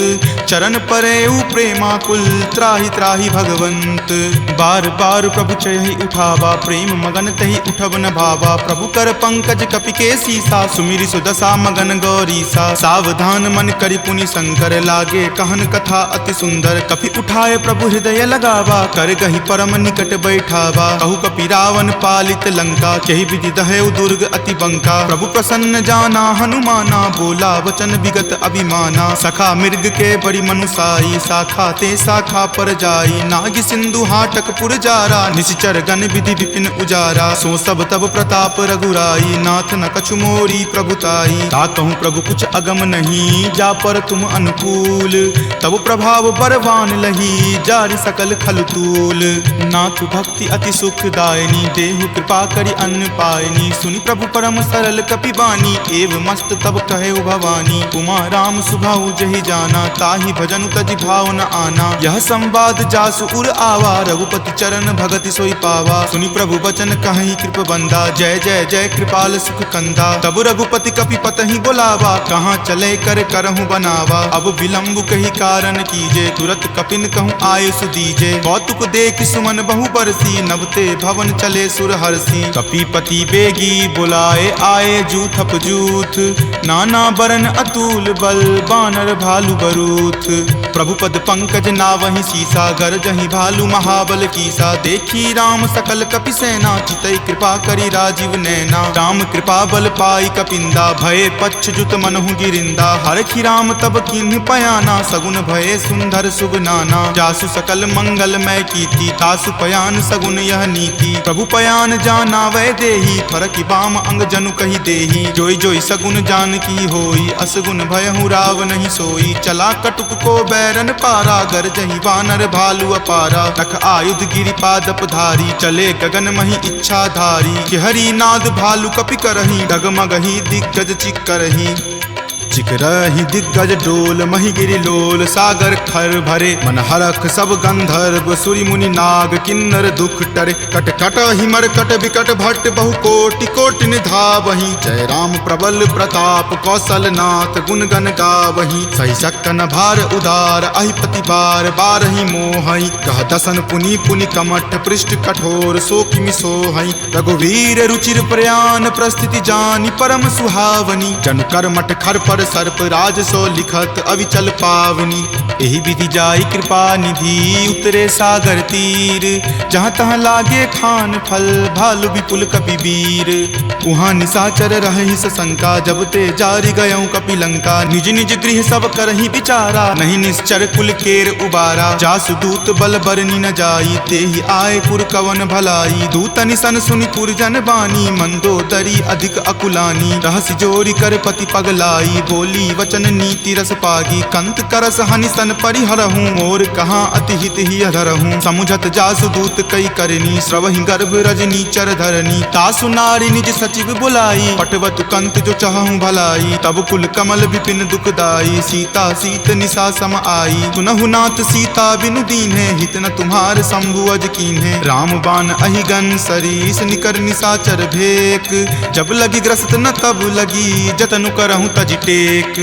S1: चरण परेउ प्रेमाकुल, त्राहि त्राहि भगवंत। बार बार प्रभु चयहि उठावा, प्रेम मगन तहि उठब न भावा। प्रभु कर पंकज कपि के सीसा, सुमिरि सुदशा मगन गौरीसा। सावधान मन करि पुनि शंकर, लागे कहन कथा अति सुंदर। कपि उठाए प्रभु हृदय लगावा, कर गहि परम निकट बैठावा। कहु कपि रावण पालित लंका, केहि विधि दहेउ दुर्ग अति बंका। प्रभु प्रसन्न जाना हनुमाना, बोला वचन विगत अभिमाना। सखा मृग के बड़ी मनुसाई, शाखा ते शाखा पर जाई। नाग सिंधु हाटक पुर जारा, निशिचर गण विधि विपिन उजारा। सो सब तब प्रताप रघुराई, नाथ न कछु मोरी प्रभुताई। ताकहु प्रभु कुछ अगम नहीं, जा पर तुम अनुकूल। तब प्रभाव बरवान लही, जारि सकल खल तूल। नाथ भक्ति अति सुखदायनी, देहु कृपा करि अन्न पायनी। सुनि प्रभु परम सरल कपि बानी, एव मस्त तब कहे भवानी। उमा राम सुभाउ जहि जाना, ताहि भजनु तजि भाव न आना। यह संवाद जासु उर आवा, रघुपति चरण भगति सोई पावा। सुनि प्रभु बचन कहि कृप बंदा, जय जय जय कृपाल सुख कंदा। तब रघुपति कपि पतहि बोलावा, कहाँ चले कर करहु बनावा। अब विलंब कही कारण कीजे, तुरत कपिन कहूँ आयुष दीजे। कौतुक देख सुमन बहु बरसी, नभते भवन चले सुर हरसी। कपिपति बेगी बुलाए, आए जूथप जूथ। नाना बरन अतुल बल, बानर भालु बरूथ। प्रभु पद पंकज नावहि सीसा, गरजहि भालु महाबल कीसा। देखी राम सकल कपि सेना, चितई कृपा करि राजीव नैना। राम कृपा बल पाई कपिंदा, भये पच्छ जुत मनहु गिरिंदा। हरखि राम तब किन्ह पयाना, सगुन भये सुंदर शुभ नाना। जासु सकल मंगल मय कीति, तासु पयान सगुन यह नीति। प्रभु पयान जाना वै देही, फरकि बाम अंग जनु कहि देही। जोई जोई सगुन जान की होई, असगुन भयहु राव नहीं सोई। चला कटुक को बैरन पारा, गरजहि वानर भालु अपारा। तख आयुध गिरि पादप धारी, चले गगन महि इच्छा धारी। कि हरि नाद भालु कपि करही, डगमगहि दिग्गज चिक्करही। ऋषिक रही दिग्गज डोल, मही गिरि लोल सागर खर भरे। मन हरख सब गंधर्व सूरि मुनि नाग, किन्नर दुख टरे। कट कट हिमर कट विकट भट्ट बहु कोटि कोटि निधावहीं। जय राम प्रबल प्रताप कौशल नाथ, गुण गण गावहीं। सही सकन भार उदार, अहिपति बार बारहि मोहई। कह दसन पुनि पुनि कमठ, पृष्ठ कठोर सो किमि सोहई। रघुवीर रुचिर प्रयाण, प्रस्थिति जानि परम सुहावनी। जनु कर्मठ खर पर सर्प, राज सो लिखत अविचल पावनी। एहि विधि जाई कृपा निधि, उतरे सागर तीर। जहाँ तहाँ लागे खान फल, भालु विपुल कपिवीर। उहाँ निशाचर रहहि सशंका, जब ते जारि गयऊँ कपिलंका। निज निज गृह सब करहि विचारा, नहीं निश्चर कुल केर उबारा। जासु दूत बल बरनि न जाई, तेहि आए पुर कवन भलाई। दूत निसन सुनि पुरजन बानी, मंदोदरी अधिक अकुलानी। रहसि जोरी कर पति पगलाई, बोली वचन नीति रस पागी। कंत करस हनि सन परिहरहूँ, मोर कहाँ अति हित ही अधरहूँ। समुझत जासु दूत कई करनी, श्रवहि गर्भ रजनी चर धरनी। तासु नारी निज सचिव बुलाई, पटवतु कंत जो चाहूँ भलाई। तब कुल कमल विपिन दुखदाई, सीता सीत निशा सम आई। सुनहु नाथ सीता बिनु दीन्हे, हित न तुम्हार शंभु अज कीन्हे। राम बाण अहिगन सरीस, निकर निशाचर भेक। जब लगी ग्रस्त न तब लगी, जतनु करहूँ तज टेक।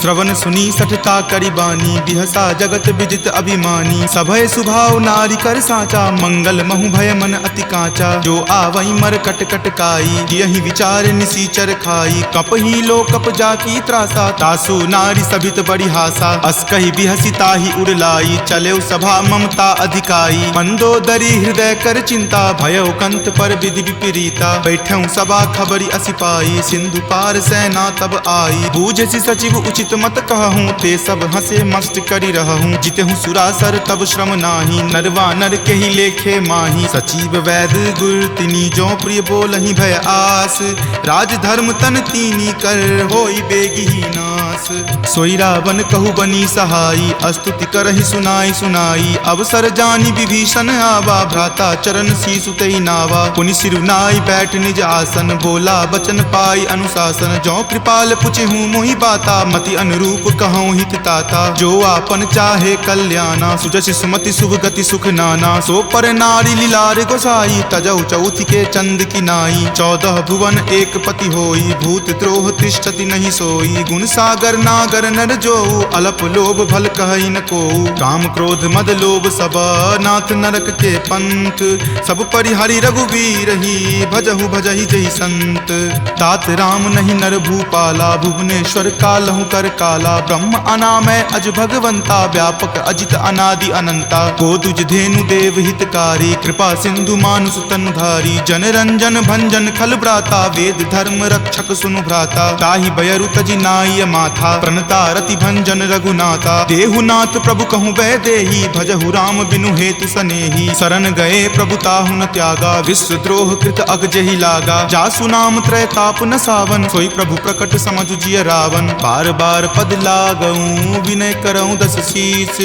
S1: श्रवण सुनी सठता करि बानी, बिहसा जगत विजित अभिमानी। सभय सुभाव नारी कर साचा, मंगल महु भय मन अति काचा। जो आवई मर कट कट काई, यही विचार निसीचर खाई। कप ही लो कप जाकी त्रासा, तासु नारी सभित बड़ी हासा। अस कही बिहसी ताही उड़लाई, चले सभा ममता अधिकाई। मंदोदरी हृदय कर चिंता, भयो कंत पर विधि विपरीता। बैठऊँ सभा खबरी असिपाई, सिंधु पार सेना तब आई। बूझसी सचिव उचित मत कहूँ, ते सब हंसे मस्त करी रहूँ। जितहूँ सुरासर तब श्रम नाही, नरवा नर के ही लेखे माही। सचिव वैद गुर तिनी, जो प्रिय बोलहि भय आस। राज धर्म तन तीनी कर, होई बेगी ही नास। सोई रावण कहु बनी सहाई, स्तुति करहि सुनाई सुनाई। अवसर जानी विभीषण आवा, भ्राता चरण शीसु तेहि नावा। पुनि सिरुनाई बैठ निज आसन, बोला बचन पाई अनुशासन। जो कृपाल पुछहूँ मोहि बाता, मति अनुरूप कहूँ हित ताता। जो आपन चाहे कल्याणा, सुजस सुमति शुभ गति सुख नाना। सो पर नारी लीलार गोसाई, तजौ चौथि के चंद की नाई। 14 भुवन एक पति होई, भूत द्रोह तिष्ठति नहीं सोई। गुण सागर नागर नर जो, अलप लोभ भल कहई न को। काम क्रोध मद लोभ सब, नाथ नरक के पंथ। सब परिहरि रघुवीर ही, भजहु भजहि जहि संत। तात राम नहीं नर भूपाला, भुवनेश्वर कालहु कर काला। ब्रह्म अनामय अज भगवंता, व्यापक अजित अनादि अनंता। गोदुज धेनु देव हितकारी, कृपा सिंधु मानुष तनुधारी। जन रंजन भंजन खल भ्राता, वेद धर्म रक्षक सुनु भ्राता। ताहि बयरु तजि नाय माथा, प्रणता रति भंजन रघुनाथा। देहुनाथ प्रभु कहूँ वै देही, भजहु राम बिनु हेतु सनेही। शरण गए प्रभु ताहु न त्यागा, विश्व द्रोह कृत अग जहि लागा। जासु नाम त्रय ताप न सावन, सोई प्रभु प्रकट समझु जिय रावण। बार बार पद लागऊँ, विनय करऊँ दस शीस।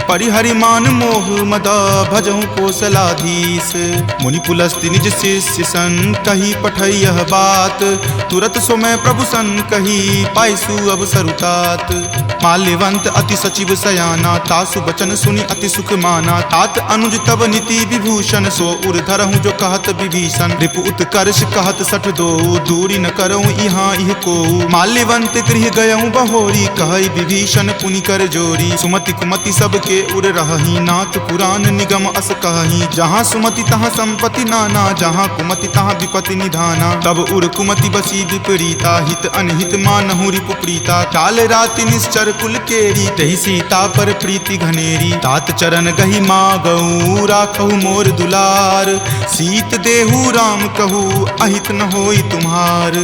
S1: परिहरि मान मोह मद, भजहु कौशलाधीश। मुनि पुलस्ति निज शिष्य सन, कही पठई यह बात। तुरत सो मैं प्रभु सन कही, पाइसु अब सरुतात। माल्यवंत अति सचिव सयाना, तासु बचन सुनि अति सुख माना। तात अनुज तब नीति विभूषण, सो उर धरहूँ जो कहत विभीषण। रिपु उत्कर्ष कहत सठ दो, दूरी न करऊँ यहाँ इह को। माल्यवंत गृह गयऊँ बहोरी, कहई विभीषण पुनि कर जोरी। सुमति कुमति सबके उर रहही, नाथ पुराण निगम अस कहही। जहाँ सुमति तहाँ संपत्ति नाना, जहाँ कुमति तहाँ विपत्ति निधाना। तब उर कुमति बसी विपरीता, हित अनहित मानहु रिपु प्रीता। काल राति निश्चर कुल केरी, तहि सीता पर प्रीति घनेरी। तात चरण गहि मागऊ, राखहु मोर दुलार। सीत देहु राम कहू, अहित न होई तुम्हार।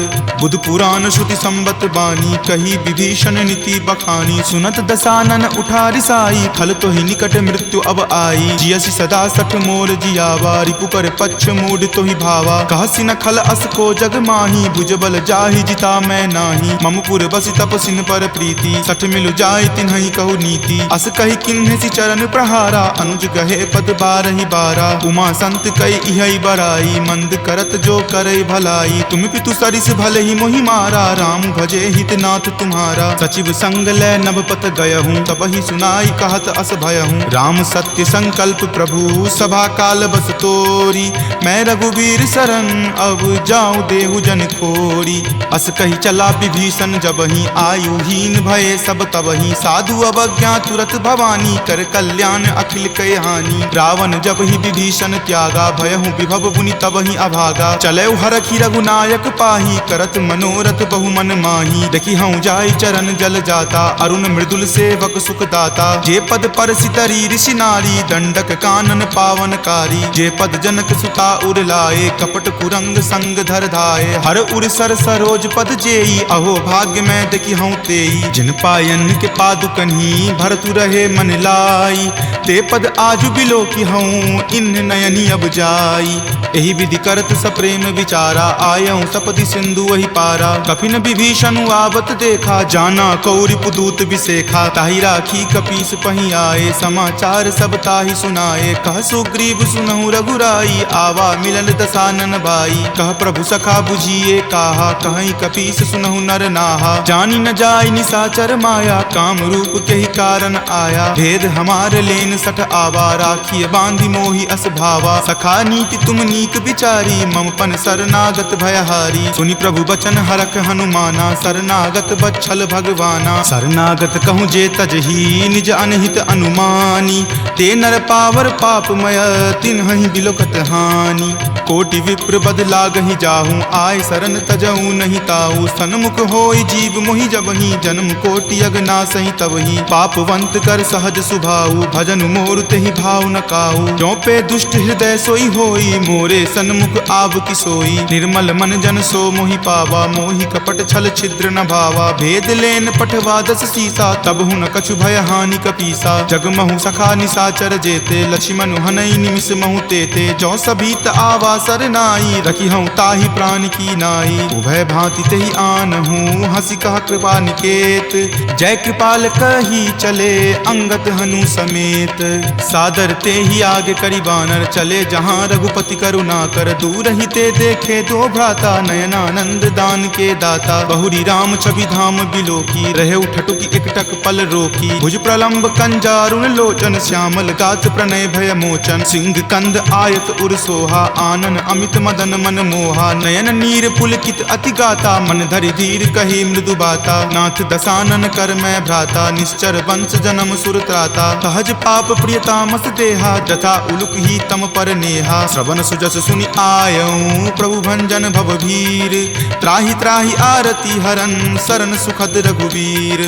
S1: बुध पुराण श्रुति संबत बानी, कही विभीषण नीति बखानी। सुनत दसानन उठा रिसाई, खल तो ही निकट मृत्यु अब आई। जियसि सदा सठ मोर जियावा, रिपु पर पक्ष मूड तो ही भावा। कहसि न खल अस को जग माही, भुजबल जाहि ताहि जिता मैं नाही। ममपुर बसि तपसिन पर प्रीति, सठ मिलु जाय तिन्हि कहु नीति। अस कहि किन्हे सि चरण प्रहारा, अनुज गहे पद बारहि बारा। उमा संत कई इहै बराई, मंद करत जो करे भलाई। तुम पितु सरिस भले ही मोहि मारा, राम भजे हितनाथ तुम्हारा। सचिव संग लै नभपत गयहूँ, तब ही सुनाई कहत अस भयहूँ। राम सत्य संकल्प प्रभु, सभा काल बस तोरी। मैं रघुवीर शरण, अब जाऊँ देहु जन खोरी। अस कही चला विभीषण जबहि, आयुहीन भये सब तबहि। साधु अवज्ञा तुरत भवानी, कर कल्याण अखिल कय हानि। रावण जब ही विभीषण त्यागा, भयहु विभव मुनि तबहि अभागा। चले हरखी रघुनायक पाही, करत मनोरथ बहु मन माही। देखी हूँ जाय चरण जल जाता, अरुण मृदुल सेवक सुख दाता। जे पद पर सितरी ऋषि नारी, दंडक कानन पावनकारी। जे पद जनक सुता उर लाए, कपट कुरंग संग धर धाये। हर उर सर सरोज पद जेई, अहो भाग्य में देखी हूँ तेई। जिन पायन के पादुकन्ही, भरतु रहे मन लाई। ते पद आजु बिलो की हूँ, इन नयनी अब जाई। एहि विधि करत सप्रेम विचारा, आयऊँ सपदि सिंधु वही पारा। कपिन विभीषण आवत देखा, जाना कौरि पुदूत विसेखा। ताहि राखी कपीस पही आए, समाचार सब ताहि सुनाए। कह सुग्रीव सुनहु रघुराई, आवा मिलन दसानन भाई। कह प्रभु सखा बुझिए काहा, कहीं कपीस सुनहु नर नाहा। जानी न जाय निसाचर माया, काम रूप के ही कारण आया। भेद हमार लेन सठ आवा, राखिय बांधि मोहि अस भावा। सखा नीति तुम नीक विचारी, ममपन शरणागत भयहारी। सुनि प्रभु बचन हरख हनुमाना, शरणागत बच्छल भगवाना। शरणागत कहूँ जे तजही, निज अनहित अनुमानी। ते नर पावर पापमय, तिन्हि बिलोकत हानि। कोटि विप्र बद लागहि जाहूँ, आय शरण तजहूँ नहीं ताऊ। सन्मुख होय जीव मोहि जबहि, जन्म कोटि अगनासहि तबहि। पापवंत कर सहज सुभाऊ, भजन मोर तेहि भाव न काऊ। जो पे दुष्ट हृदय सोई होई, मोरे सन्मुख आब की सोई। निर्मल मन जन सो मोहि पावा, मोहि कपट छल छिद्र न भावा। भेद लेन पठवा दस सीसा, तब हूँ न कछु भय हानि कपीसा। जगमहु सखा निसाचर जेते, लक्ष्मण हनई निमिष महु तेते। जो सभीत आवा सरनाई, रखी हूँ ताहि प्राण की नाई। उभय भांति तेहि आनहूँ, हंसी कह कृपा निकेत। जय कृपाल कही चले, अंगत हनु समेत। सादर ते ही आगे करी बानर, चले जहाँ रघुपति करुणा कर। दूर ही ते देखे दो भ्राता, नयनानंद दान के दाता। बहुरी राम छवि धाम बिलोकी, रहे उठटुकी एकटक पल रोकी। भुज प्रलंब कंजारुण लोचन, श्यामल गात प्रणय भय मोचन। सिंह कंद आयत उर सोहा, आनन अमित मदन मन मोहा। नयन नीर पुलकित अति गाता, मन धरि धीर कही मृदु बाता। नाथ दसानन कर मैं भ्राता, निश्चर वंश जन्म सुर त्राता। सहज पाप प्रियतामस देहा, जथा उलुक ही तम पर नेहा। श्रवण सुजस सुनि आयऊँ, प्रभु भंजन भव भीर। त्राहि त्राहि आरती हरन, शरण सुखद रघुवीर।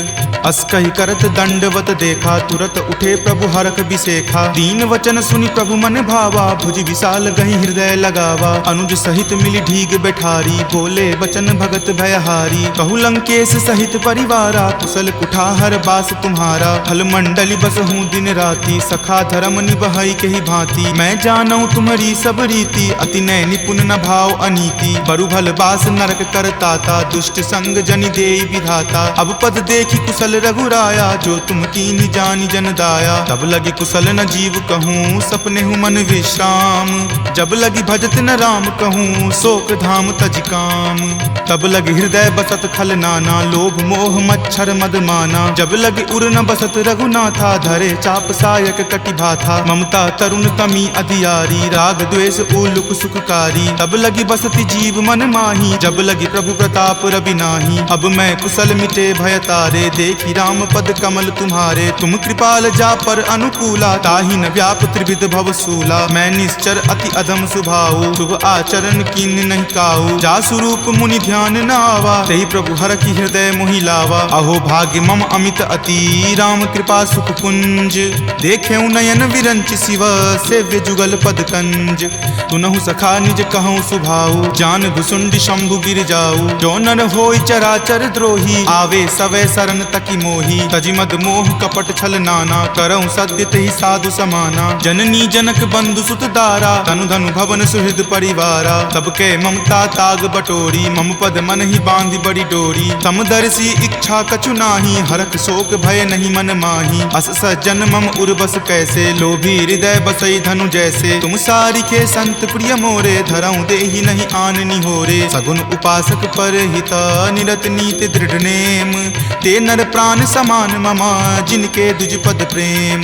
S1: अस कहि करत दंडवत देखा, तुरत उठे प्रभु हरख बिसेखा। दीन वचन सुनि प्रभु मन भावा, भुज विशाल गहि हृदय लगावा। अनुज सहित मिली ढीग बैठारी, बोले वचन भगत भयहारी। कहु लंकेश सहित परिवारा, कुशल कुठार बास तुम्हारा। फल मंडली बस हूँ दिन राति, सखा धर्म निबहई के ही भांति। मैं जानऊँ तुम्हारी सब रीति, अति नय निपुण न भाव अनीति। बरु भल बास नरक करताता, दुष्ट संग जनि देई विधाता। अब पद देखी कुशल रघुराया, जो तुम कीन्ही जानि जन दाया। तब लगी कुशल न जीव कहूँ, सपने हूँ मन विश्राम। जब लगी भजत न राम कहूँ, शोक धाम तज काम। तब लगी हृदय बसत खल नाना, लोभ मोह मच्छर मद माना। जब लगी उर न बसत रघुनाथा, धरे चाप सायक कटि भाथा। ममता तरुण तमी अधियारी, राग द्वेष उलुक सुखकारी। तब लगी बसति जीव मन माही, जब लगी प्रभु प्रताप रवि नाही। अब मैं कुशल मिटे भय तारे, देखी राम पद कमल तुम्हारे। तुम कृपाल जा पर अनुकूला, ताहि न व्याप त्रिविध भव सूला। मैं निश्चर अति अधम सुभाऊ, शुभ आचरण कीन नहीं काऊ। जा स्वरूप मुनि ध्यान न आवा, तेहि प्रभु हर की हृदय मोहि लावा। अहो भाग्य मम अमित अति, राम कृपा सुख पुंज। देखे नयन विरंच शिव, सेव्य जुगल पद कंज। तुनहु सखा निज कहूँ सुभाऊ, जान भुसुंडी शंभु गिर जाऊ। जो नर होय चराचर द्रोही, आवे सवै शरण तकी मोही। तजि मद मोह कपट छल नाना, करऊँ सद्य तेहि साधु समाना। जननी जनक बंधु सुत दारा, तनु धनु भवन सुहृद परिवारा। तब के ममता ताग बटोरी, मम पद मन ही बांधी बड़ी डोरी। तम दर्शी इच्छा कछु नाही, हरख शोक भय नहीं मन माही। अस सज्जन मम उर्बस कैसे, लोभी हृदय बसई धनु जैसे। तुम सारिखे संत प्रिय मोरे, धरऊं देहि नहीं आन निहोरे। सगुन उपासक पर हिता, निरत नीति दृढ़ नेम। ते नर प्राण समान ममा, जिनके दुज पद प्रेम।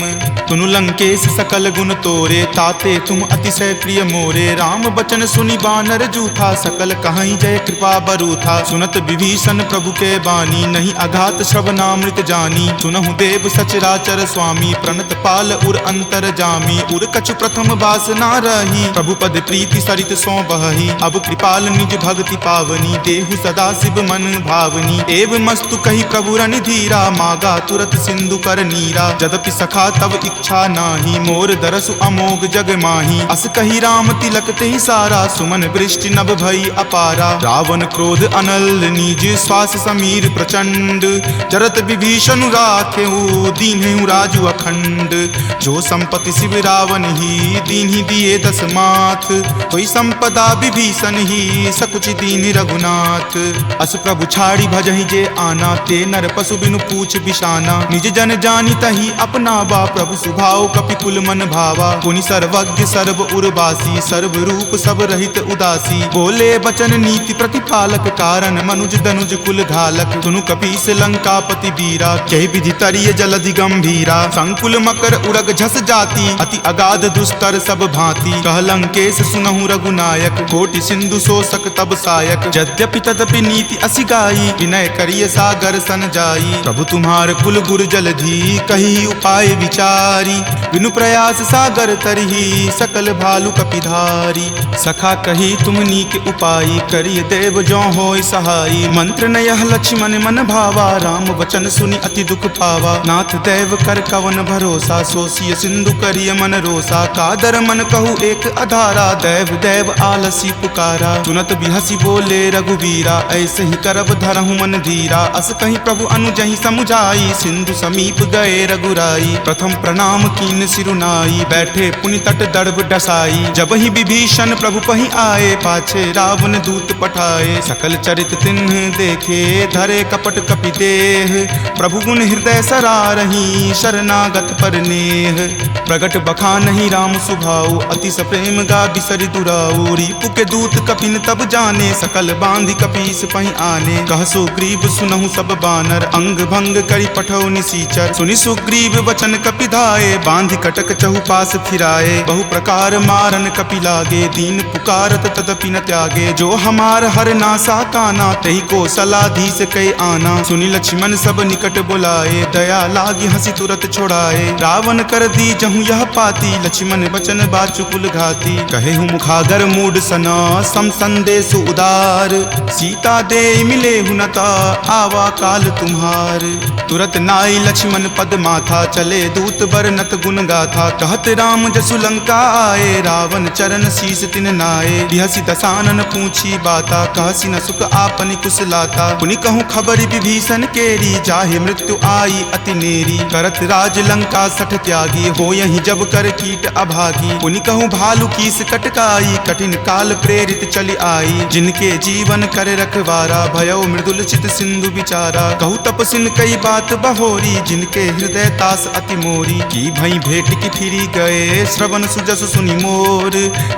S1: तुनु लंकेश सकल गुण तोरे, ताते तुम अतिशय प्रिय मोरे। राम बचन सुनि बानर जूथा, सकल कहाई जय कृपा बरूथा। सुनत विभीषण प्रभु के बानी, नहीं अघात श्रवणामृत जानी। सुनहु देव सचराचर स्वामी, प्रणत पाल उर अंतर जामी। उर कछु प्रथम बास ना रही, प्रभु पद प्रीति सरित सो बही। अब कृपाल निज भक्ति पावनी, देहु सदा शिव मन भावनी। एव मस्तु कही प्रभु रण धीरा, मागा तुरत सिंधु कर नीरा। जदपि सखा तब इच्छा नाही, मोर दरसु अमोघ जग माही। अस कही राम तिलक तेहि सारा, सुमन वृष्टि नभ भई अपारा। रावण क्रोध अनल निज, श्वास समीर प्रचंड। जरत विभीषण राखेहु, दीन्हु राजु अखंड। जो संपत्ति शिव रावण ही, दीन्हि दिए दस माथ। कोई संपदा विभीषण ही, सकुच दीन रघुनाथ। अस प्रभु छाड़ी भजहि जे आना, ते नर पशु बिनु पूछ बिशाना। निज जन जानी तहि अपनावा, प्रभु सुभाव कपिकुल मन भावा। पुनि सर्वज्ञ सर्व उर्वासी, सर्व रूप सब रहित उदासी। बोले बचन नीति प्रतिपालक, कारण मनुज दनुज कुल घालक। तुनु कपीस लंकापति वीरा, कहि विधि तरिय जलधि गंभीरा। संकुल मकर उड़ग झस जाति, अति अगाध दुस्तर सब भांति। कह लंकेश सुनहु रघुनायक, कोटि सिंधु शोषक तब सायक। यद्यपि तदपि नीति असि गाई, विनय करिय सागर सन जाई। प्रभु तुम्हार कुल गुर जलधि, कही उपाय विचारी। बिनु प्रयास सागर तरही, सकल भालु कपिधारी। सखा कही तुम नीक उपाई, करिय देव जो होय सहाई। मंत्र न यह लक्ष्मण मन भावा, राम वचन सुनि अति दुख पावा। नाथ देव कर कवन भरोसा, सोसिय सिंधु करिय मन रोसा। कादर मन कहु एक अधारा, देव देव आलसी पुकारा। सुनत बिहसी बोले रघुवीरा, ऐसे ही करब धरहु मन धीरा। अस कहीं प्रभु अनुजहि समुझाई, सिंधु समीप गए रघुराई। प्रथम प्रणाम कीन सिरुनाई, बैठे पुनि तट दर्भ डसाई। जब ही विभीषण प्रभु पहि आए, पाछे रावण दूत पठाए। सकल चरित तिन्ह देखे, धरे कपट कपि देह। प्रभु गुण हृदय सरारही, शरणागत पर नेह। प्रगट बखानहि राम सुभाऊ, अति सप्रेम गा बिसरि दुराऊ। रिपु के दूत कपिन तब जाने, सकल बांधि कपीस पहि आने। कह सुग्रीव सुनहु सब बानर, अंग भंग करि पठौ निसीचर। सुनि सुग्रीव वचन कपिधाए, बांधि कटक चहुपास फिराए। बहु प्रकार मारन कपि लागे, दीन पुकारत तदपि न त्यागे। जो हमार हर नासा काना, तहि को सलाधीस कई आना। सुनि लक्ष्मण सब निकट बुलाए, दया लागी हंसी तुरत छोड़ाए। रावण कर दी जहु यह पाती, लक्ष्मण बचन बाचु कुल घाती। कहे हूँ मुखागर मूड सना, सम संदेश उदार। सीता दे मिले हुनता, आवा काल तुम्हार। तुरत नाई लक्ष्मण पद माथा, चले दूत बरनत गुण गाथा। कहत राम जसु लंका आए, रावण चरण शीस तिन नाये। बिहसी दसानन पूछी बाता, कहसी न सुख आपनि कुशलाता। पुनि कहूँ खबरि विभीषण केरी, जाहे मृत्यु आई अति नेरी। करत राज लंका सठ त्यागी, हो यही जब कर कीट अभागी। पुनि कहूँ भालु कीस कटकाई, कठिन काल प्रेरित चली आई। जिनके जीवन कर रखवारा, भयो मृदुल चित सिंधु विचारा। कहूँ तपसिन कई बात बहोरी, जिनके हृदय तास अति मोरी। की भई भेट की फिरी गए, श्रवण सुजस सुनि मोर।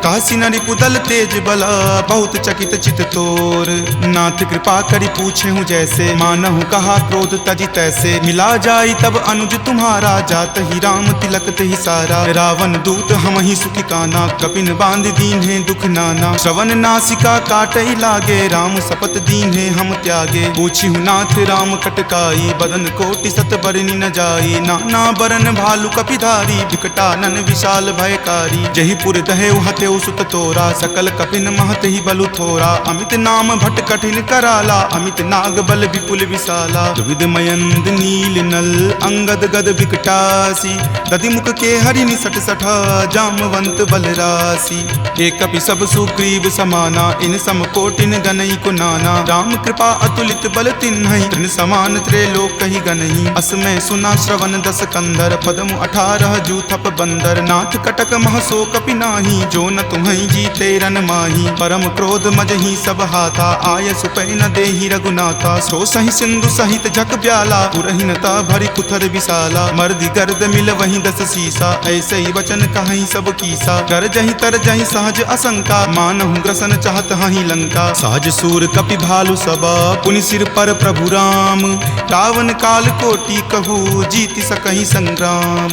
S1: कहसी न रिपुदल तेज बला, बहुत चकित चित तोर। नाथ कृपा करि पूछे हूँ जैसे, मानहु कहा क्रोध तजि तैसे। मिला जाई तब अनुज तुम्हारा, जात ही राम तिलक तेहि सारा। रावण दूत हम ही सुखी काना, कपिन बांध दीन है दुख नाना। श्रवण नासिका काटई लागे, राम सपत दीन है हम त्यागे। पूछी हूँ नाथ राम कटकाई, बदन कोटि सत बरनी न जाई। नाना बरन भालु कपिधारी, विकटानन विशाल भयकारी। जही पुर दहेउ हतेउ सुत तोरा, सकल कपिन महत ही बलु थोरा। अमित नाम भट कठिन कराला, अमित नाग बल विपुल विशाला। दुविध मयंद नील नल, अंगद गद विकटासी। दधि मुख के हरि निसट सठा, जामवंत बल राशि। एक कपि सब सुग्रीव समाना, इन सम कोटिन गनई को नाना। राम कृपा अतुलित बल तिन्हई, तृण समान त्रैलोक कहि गनहि। असमय सुना श्रवण दस कंधर, पदमु 18 जूथप बंदर। नाथ कटक महसो कपि नाही, जो न तुम्हें जीते रन माही। परम क्रोध मजही सब हाथा, आय सुपै न देहि रघुनाथा। सो सही सिंधु सहित झक ब्याला, पुरहीनता भरी कुथर विशाला। मर्दी गर्द मिल वहीं 10 सीसा, ऐसे ही वचन कहीं सब कीसा। कर जही तर जही सहज असंका, मानहु ग्रसन चाहत हहीं लंका। सहज सूर कपि भालु सबा, पुनि सिर पर प्रभु राम। रावण काल कोटि कहू, जीति सकहि संग्राम।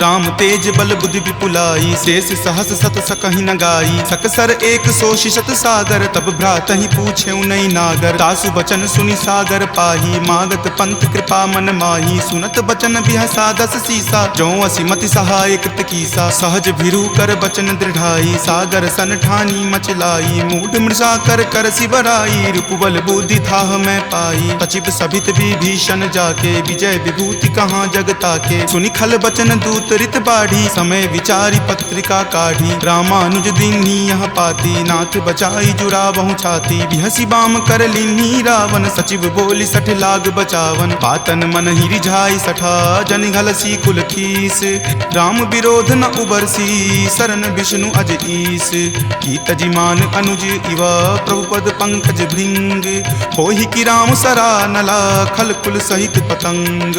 S1: राम तेज बल बुद्धि विपुलाई, शेष सहस सत सकहि न गाई। सकसर एक सोषि शत सागर, तब भ्रातहि पूछेउ नहीं नागर। तासु बचन सुनि सागर पाही, मागत पंथ कृपा मन माही। सुनत बचन बिहसा 10 सीसा, जो असि मति सहाय कृत कीसा। सहज भिरू कर बचन दृढ़ाई, सागर सन ठानी मचलाई। मूढ़ मृषा कर कर सिबराई, रूपबल बुद्धि थाह मैं पाई। सचिव सभित विभीषण जाके, विजय विभूति कहाँ जगता के। सुनि खल बचन दूत रित बाढ़ी, समय विचारी पत्रिका काढ़ी। रामानुज दीन्ही यह पाती, नाथ बचाई जुड़ावहु छाती। बिहसी बाम कर लीन्ही रावण, सचिव बोली सठ लाग बचावन। पातन मन ही रिझाई सठा, जन घलसी कुल खीस। राम विरोध न उबरसी, शरण विष्णु अज ईस। की तजिमान अनुज इवा, प्रभुपद पंकज भृंग। होहि की राम सरा नला, खल कुल सहित पतंग।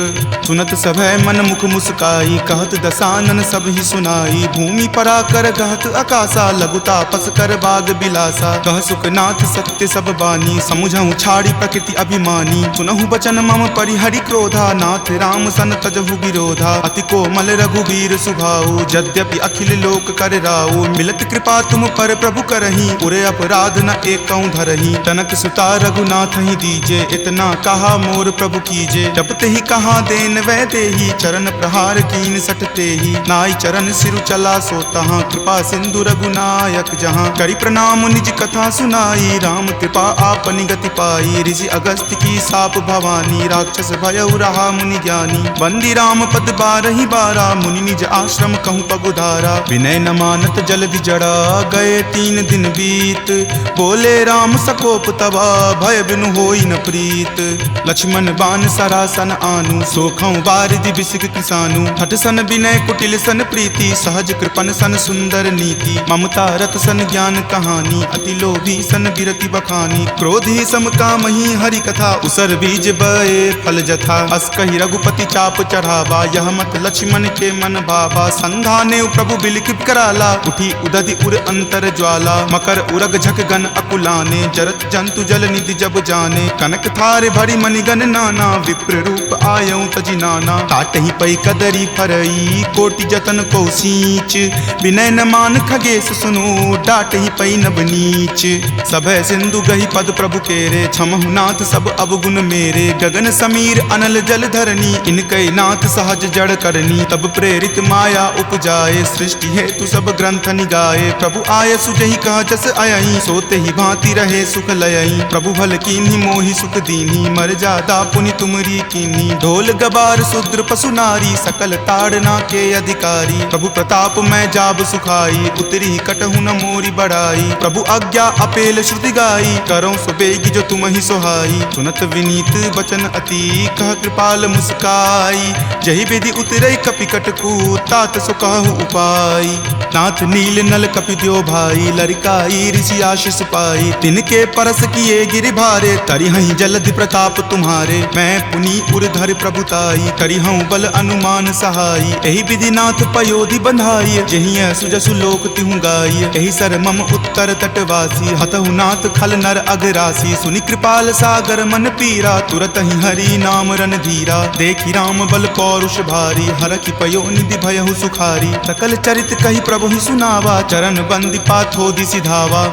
S1: सुनत सभय मन मुख मुस्काई, कहत दसानन सब ही सुनाई। भूमि परा कर गहत आकाशा, लघु तापस कर बाग बिलासा। कह सुखनाथ सत्य सब बानी, समुझहु छाड़ी प्रकृति अभिमानी। सुनहु बचन मम परिहरि क्रोधा, नाथ राम सन तजहु विरोधा। अति कोमल रघुबीर सुभाऊ, यद्यपि अखिल लोक कर राऊ। मिलत कृपा तुम पर प्रभु करही, उरे अपराध न एकौ धरही। तनक सुता रघुनाथ ही दीजे, इतना कहा मोर प्रभु कीजे। जपते ही कहा देन वै देही, चरण प्रहार कीन सटते ही। नाई चरण सिरु चला सो तहाँ, कृपा सिंधु रघुनायक जहाँ। करि प्रणाम निज कथा सुनाई, राम कृपा आपनि गति पाई। ऋषि अगस्त्य की साप भवानी, राक्षस भयउ रहा मुनि ज्ञानी। बंदी राम पद 12 बारा, मुनि निज आश्रम कहूँ पगुधारा। विनय न मानत जलधि जड़ा, गए 3 दिन बीत। बोले राम सकोप तबा, भय बिनु होई न प्रीत। लक्ष्मण बान सरासन आनु, सोखौ बारिधि बिसिक किसानु। हठ सन विनय कुटिल सन प्रीति, सहज कृपन सन सुंदर नीति। ममता रत सन ज्ञान कहानी, अति लोभी सन बिरति बखानी। क्रोधी सम कामहि हरि कथा, उसर बीज बए फल जथा। अस कहि रघुपति चाप चढ़ावा, यह मत लक्ष्मण के मन भावा। संधाने प्रभु बिलिख कराला, उठी उदधि उर अंतर ज्वाला। मकर उरग झक गन अकुलाने, जरत जंतु जल निधि जब जाने। कनक थारे भरी मणिगन नाना, विप्र रूप आयऊ तजि नाना। काटहि पै कदरी फरई, कोटि जतन को सींच। विनय न मान खगेश सुनो, डाटहि पै नब नीच। सभय सिंधु गहि पद प्रभु केरे, क्षमहु नाथ सब अवगुण मेरे। गगन समीर अनल जल धरनी, इनकै नाथ सहज जड़ करनी। तब प्रेरित माया उपजाए, सृष्टि हेतु सब ग्रंथ निगाए। प्रभु आय सुजहि कह जस अयहि, सोते ही भांति रहे सुख लयहि। प्रभु भल कीन्ही मोहि सुख दीन्ही, मर जादा पुनि तुमरी कीन्ही। ढोल गबार शूद्र पशु नारी, सकल ताड़ना के अधिकारी। प्रभु प्रताप मैं जाब सुखाई, उतरी कटहु न मोरी बड़ाई। प्रभु आज्ञा अपेल श्रुति गाई, करौं सुबेगी जो तुम ही सोहाई। सुनत विनीत बचन अति, कह कृपाल मुस्काई। जहि विधि उतरई कपि कटकू, तात सो कहु उपाय। नाथ नील नल कपि द्यो भाई, लरिकाई ऋषि आशीष पाई। तिनके परस किए गिरि भारे, तरिहहि जलधि प्रताप तुम्हारे। मैं पुनि उरधर प्रभुताई, करिहऊँ बल अनुमान सहाई। एहि विधि नाथ पयोधि बंधाई, जहिं सुजसु लोक तिहु गाई। एहि सर मम उत्तर तटवासी, हतहु नाथ खल नर अगरासी। सुनि कृपाल सागर मन पीरा, तुरत ही हरि नाम रन धीरा। देखि राम बल पौरुष भारी, हरखि पयो निधि भयहु सुखारी। सकल चरित कहि प्रभु ही सुनावा, चरण बंदी पाथोधि सिधावा।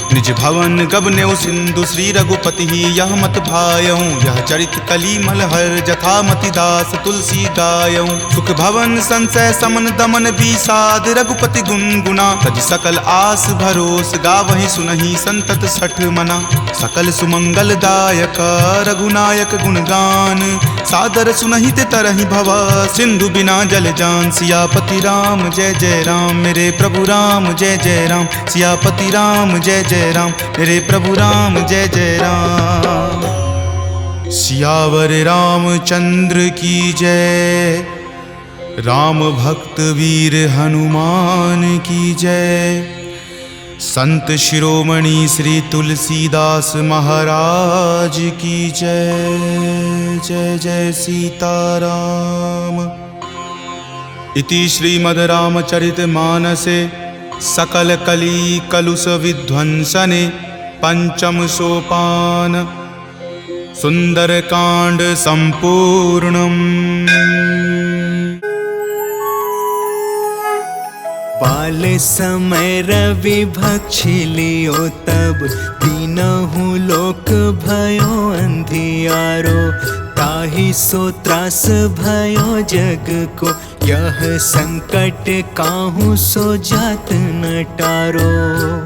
S1: निज भवन गबनेउ सिंधु, श्री रघुपति ही यह मत भायऊँ। यह चरित कली मलहर, जथा मति दास तुलसी गायऊँ। सुख भवन संशय समन दमन विषाद, रघुपति गुनगुना। तज सकल आस भरोस, गावहि सुनहि संतत सठ मना। सकल सुमंगल दायक, रघुनायक गुणगान। सादर सुनहि ते तरहि भवा, सिंधु बिना जल जान। सियापति राम जय जय राम, मेरे प्रभु राम जय जय राम। सियापति राम जय जय राम, मेरे प्रभु राम जय जय राम। सियावर रामचंद्र की जय, राम भक्त वीर हनुमान की जय। संत शिरोमणि श्री तुलसीदास महाराज की जय। जय जय सीताराम। इति श्रीमद् रामचरितमानसे सकल कली कलुष विध्वंसने पंचम सोपान सुंदरकांड संपूर्णम्।
S2: बाल समय रवि भक्षिलियो तब तीनहु लोक भयो अंधियारो। ताहि सो त्रास भयो जग को यह संकट काहू सो जात न टारो।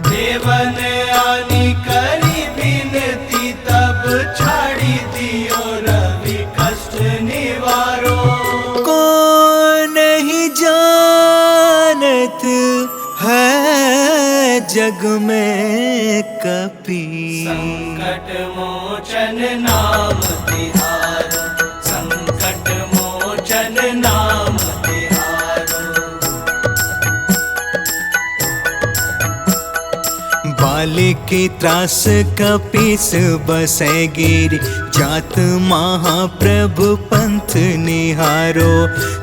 S3: देवन आनी करी बिनती तब छाड़ी दियो रवि कष्ट निवारो।
S2: को नहीं जानत है जग में कपि।
S3: संकट मोचन नाम तिहारो, संकट मोचन नाम तिहारो।
S2: बालिके त्रास कपीस बसै गिरि। जात महाप्रभु पंथ निहारो।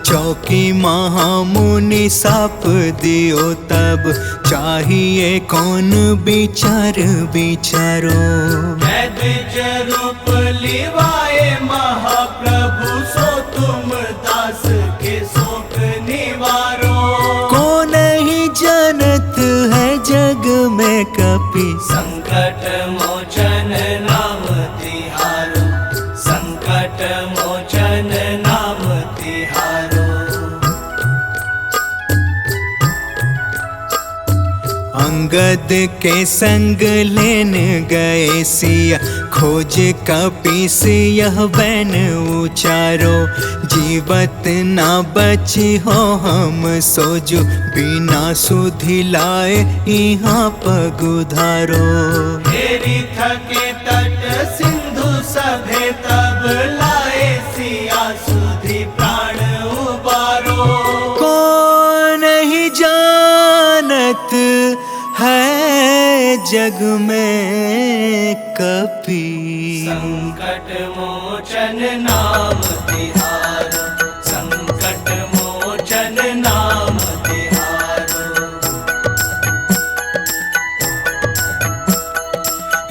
S2: चौकी महामुनि साप दियो तब चाहिए कौन विचार विचारो।
S3: जय द्विज रूप लिवाए महाप्रभु सो तुम दास के शोक निवारो।
S2: को नहीं जानत है जग में कपि।
S3: संकट मोचन नाम तिहारो, संकट मोचन नाम तिहारो।
S2: अंगद के संग लेन गए सिया। खोज कपीस यह बैन उचारो। जीवत ना बची हो हम सोजो। बिना सुधि लाए यहाँ पगुधारो।
S3: घेरी थके तट सिंधु सभे तब लाए सिया सुधि प्राण उबारो।
S2: को नहीं जानत है जग में कपि।
S3: संकट मोचन नाम तिहारो, संकट मोचन नाम तिहारो।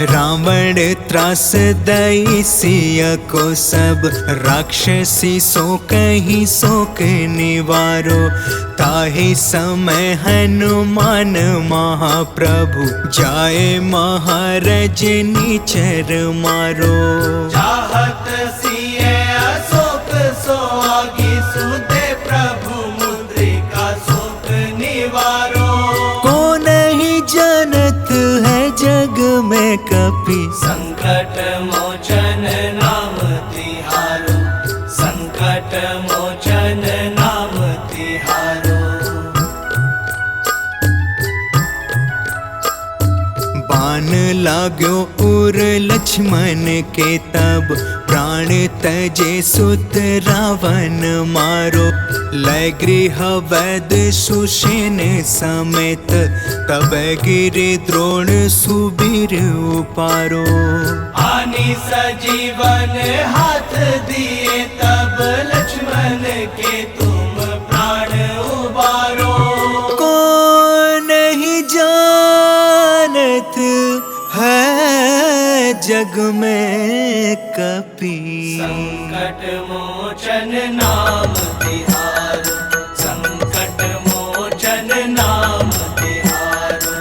S2: रावण त्रास दई सिया को सब। राक्षसी सो कहीं शोक निवारो। ताहि समय हनुमान महाप्रभु जाए महाराज निचर मारो।
S3: चाहत सिए अशोक सो आगी सुधे प्रभु मुद्रिका शोक निवारो।
S2: को नहीं जानत है जग में कपि।
S3: संकट मोचन नाम तिहारो, संकट मोचन नाम तिहारो।
S2: बाण लाग्यो उर लक्ष्मण के तब। प्राण तजे सुत रावण मारो। लय गृह वैद सुषेण समेत। तब गिरि द्रोण सुबीर उपारो।
S3: आनी सजीवन हाथ दिए तब लक्ष्मण के तुम प्राण उबारो।
S2: को नहीं जानत है जग में कपि।
S3: संकट मोचन नाम तिहारो, संकट मोचन नाम तिहारो।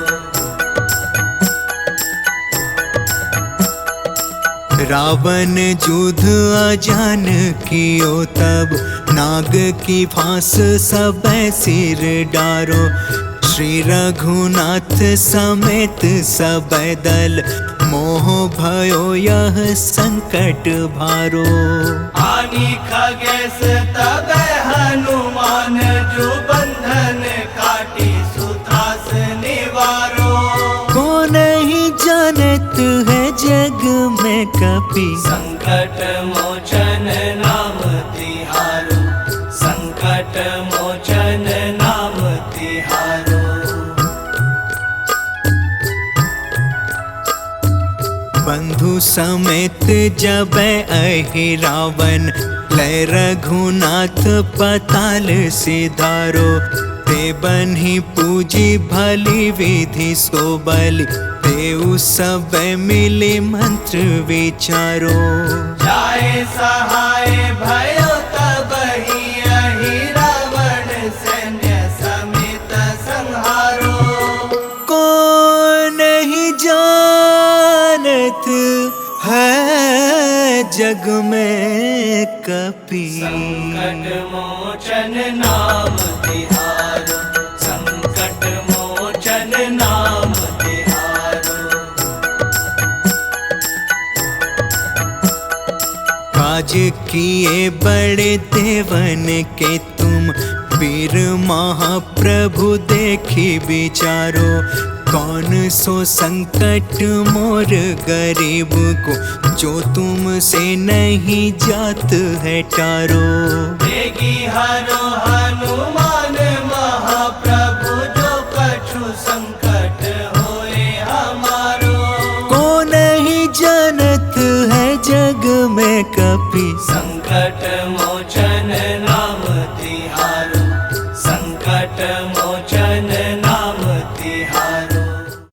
S2: रावण युद्ध अजान कियो तब। नाग की फांस सब सिर डारो। श्री रघुनाथ समेत सब दल। मोह भयो यह संकट भारो।
S3: आनी खगेश तब हनुमान जो बंधन काटी सुत्रास निवारो।
S2: को नहीं जानत है जग में कपि।
S3: संकट मोचन नाम तिहारो, संकट मोचन नाम तिहारो।
S2: समेत जब अहि रावण लय रघुनाथ पताल सिधारो ते बन्ही पूजी भली विधि सो बलि ते सब मिले मंत्र विचारो
S3: जाए सहाय भयो तब ही अहि रावण सैन्य समेत संहारो।
S2: को नहीं जानत है जग में कपि
S3: संकट मोचन नाम तिहारो, संकट मोचन नाम तिहारो।
S2: काज किए बड़े देवन के तुम वीर महाप्रभु देखी विचारो कौन सो संकट मोर गरीब को जो तुम से नहीं जात है टारो।
S3: देगी हरो हनुमान महाप्रभु जो कछु संकट होए हमारो।
S2: को नहीं जानत है जग में कपि
S3: संकट मोचन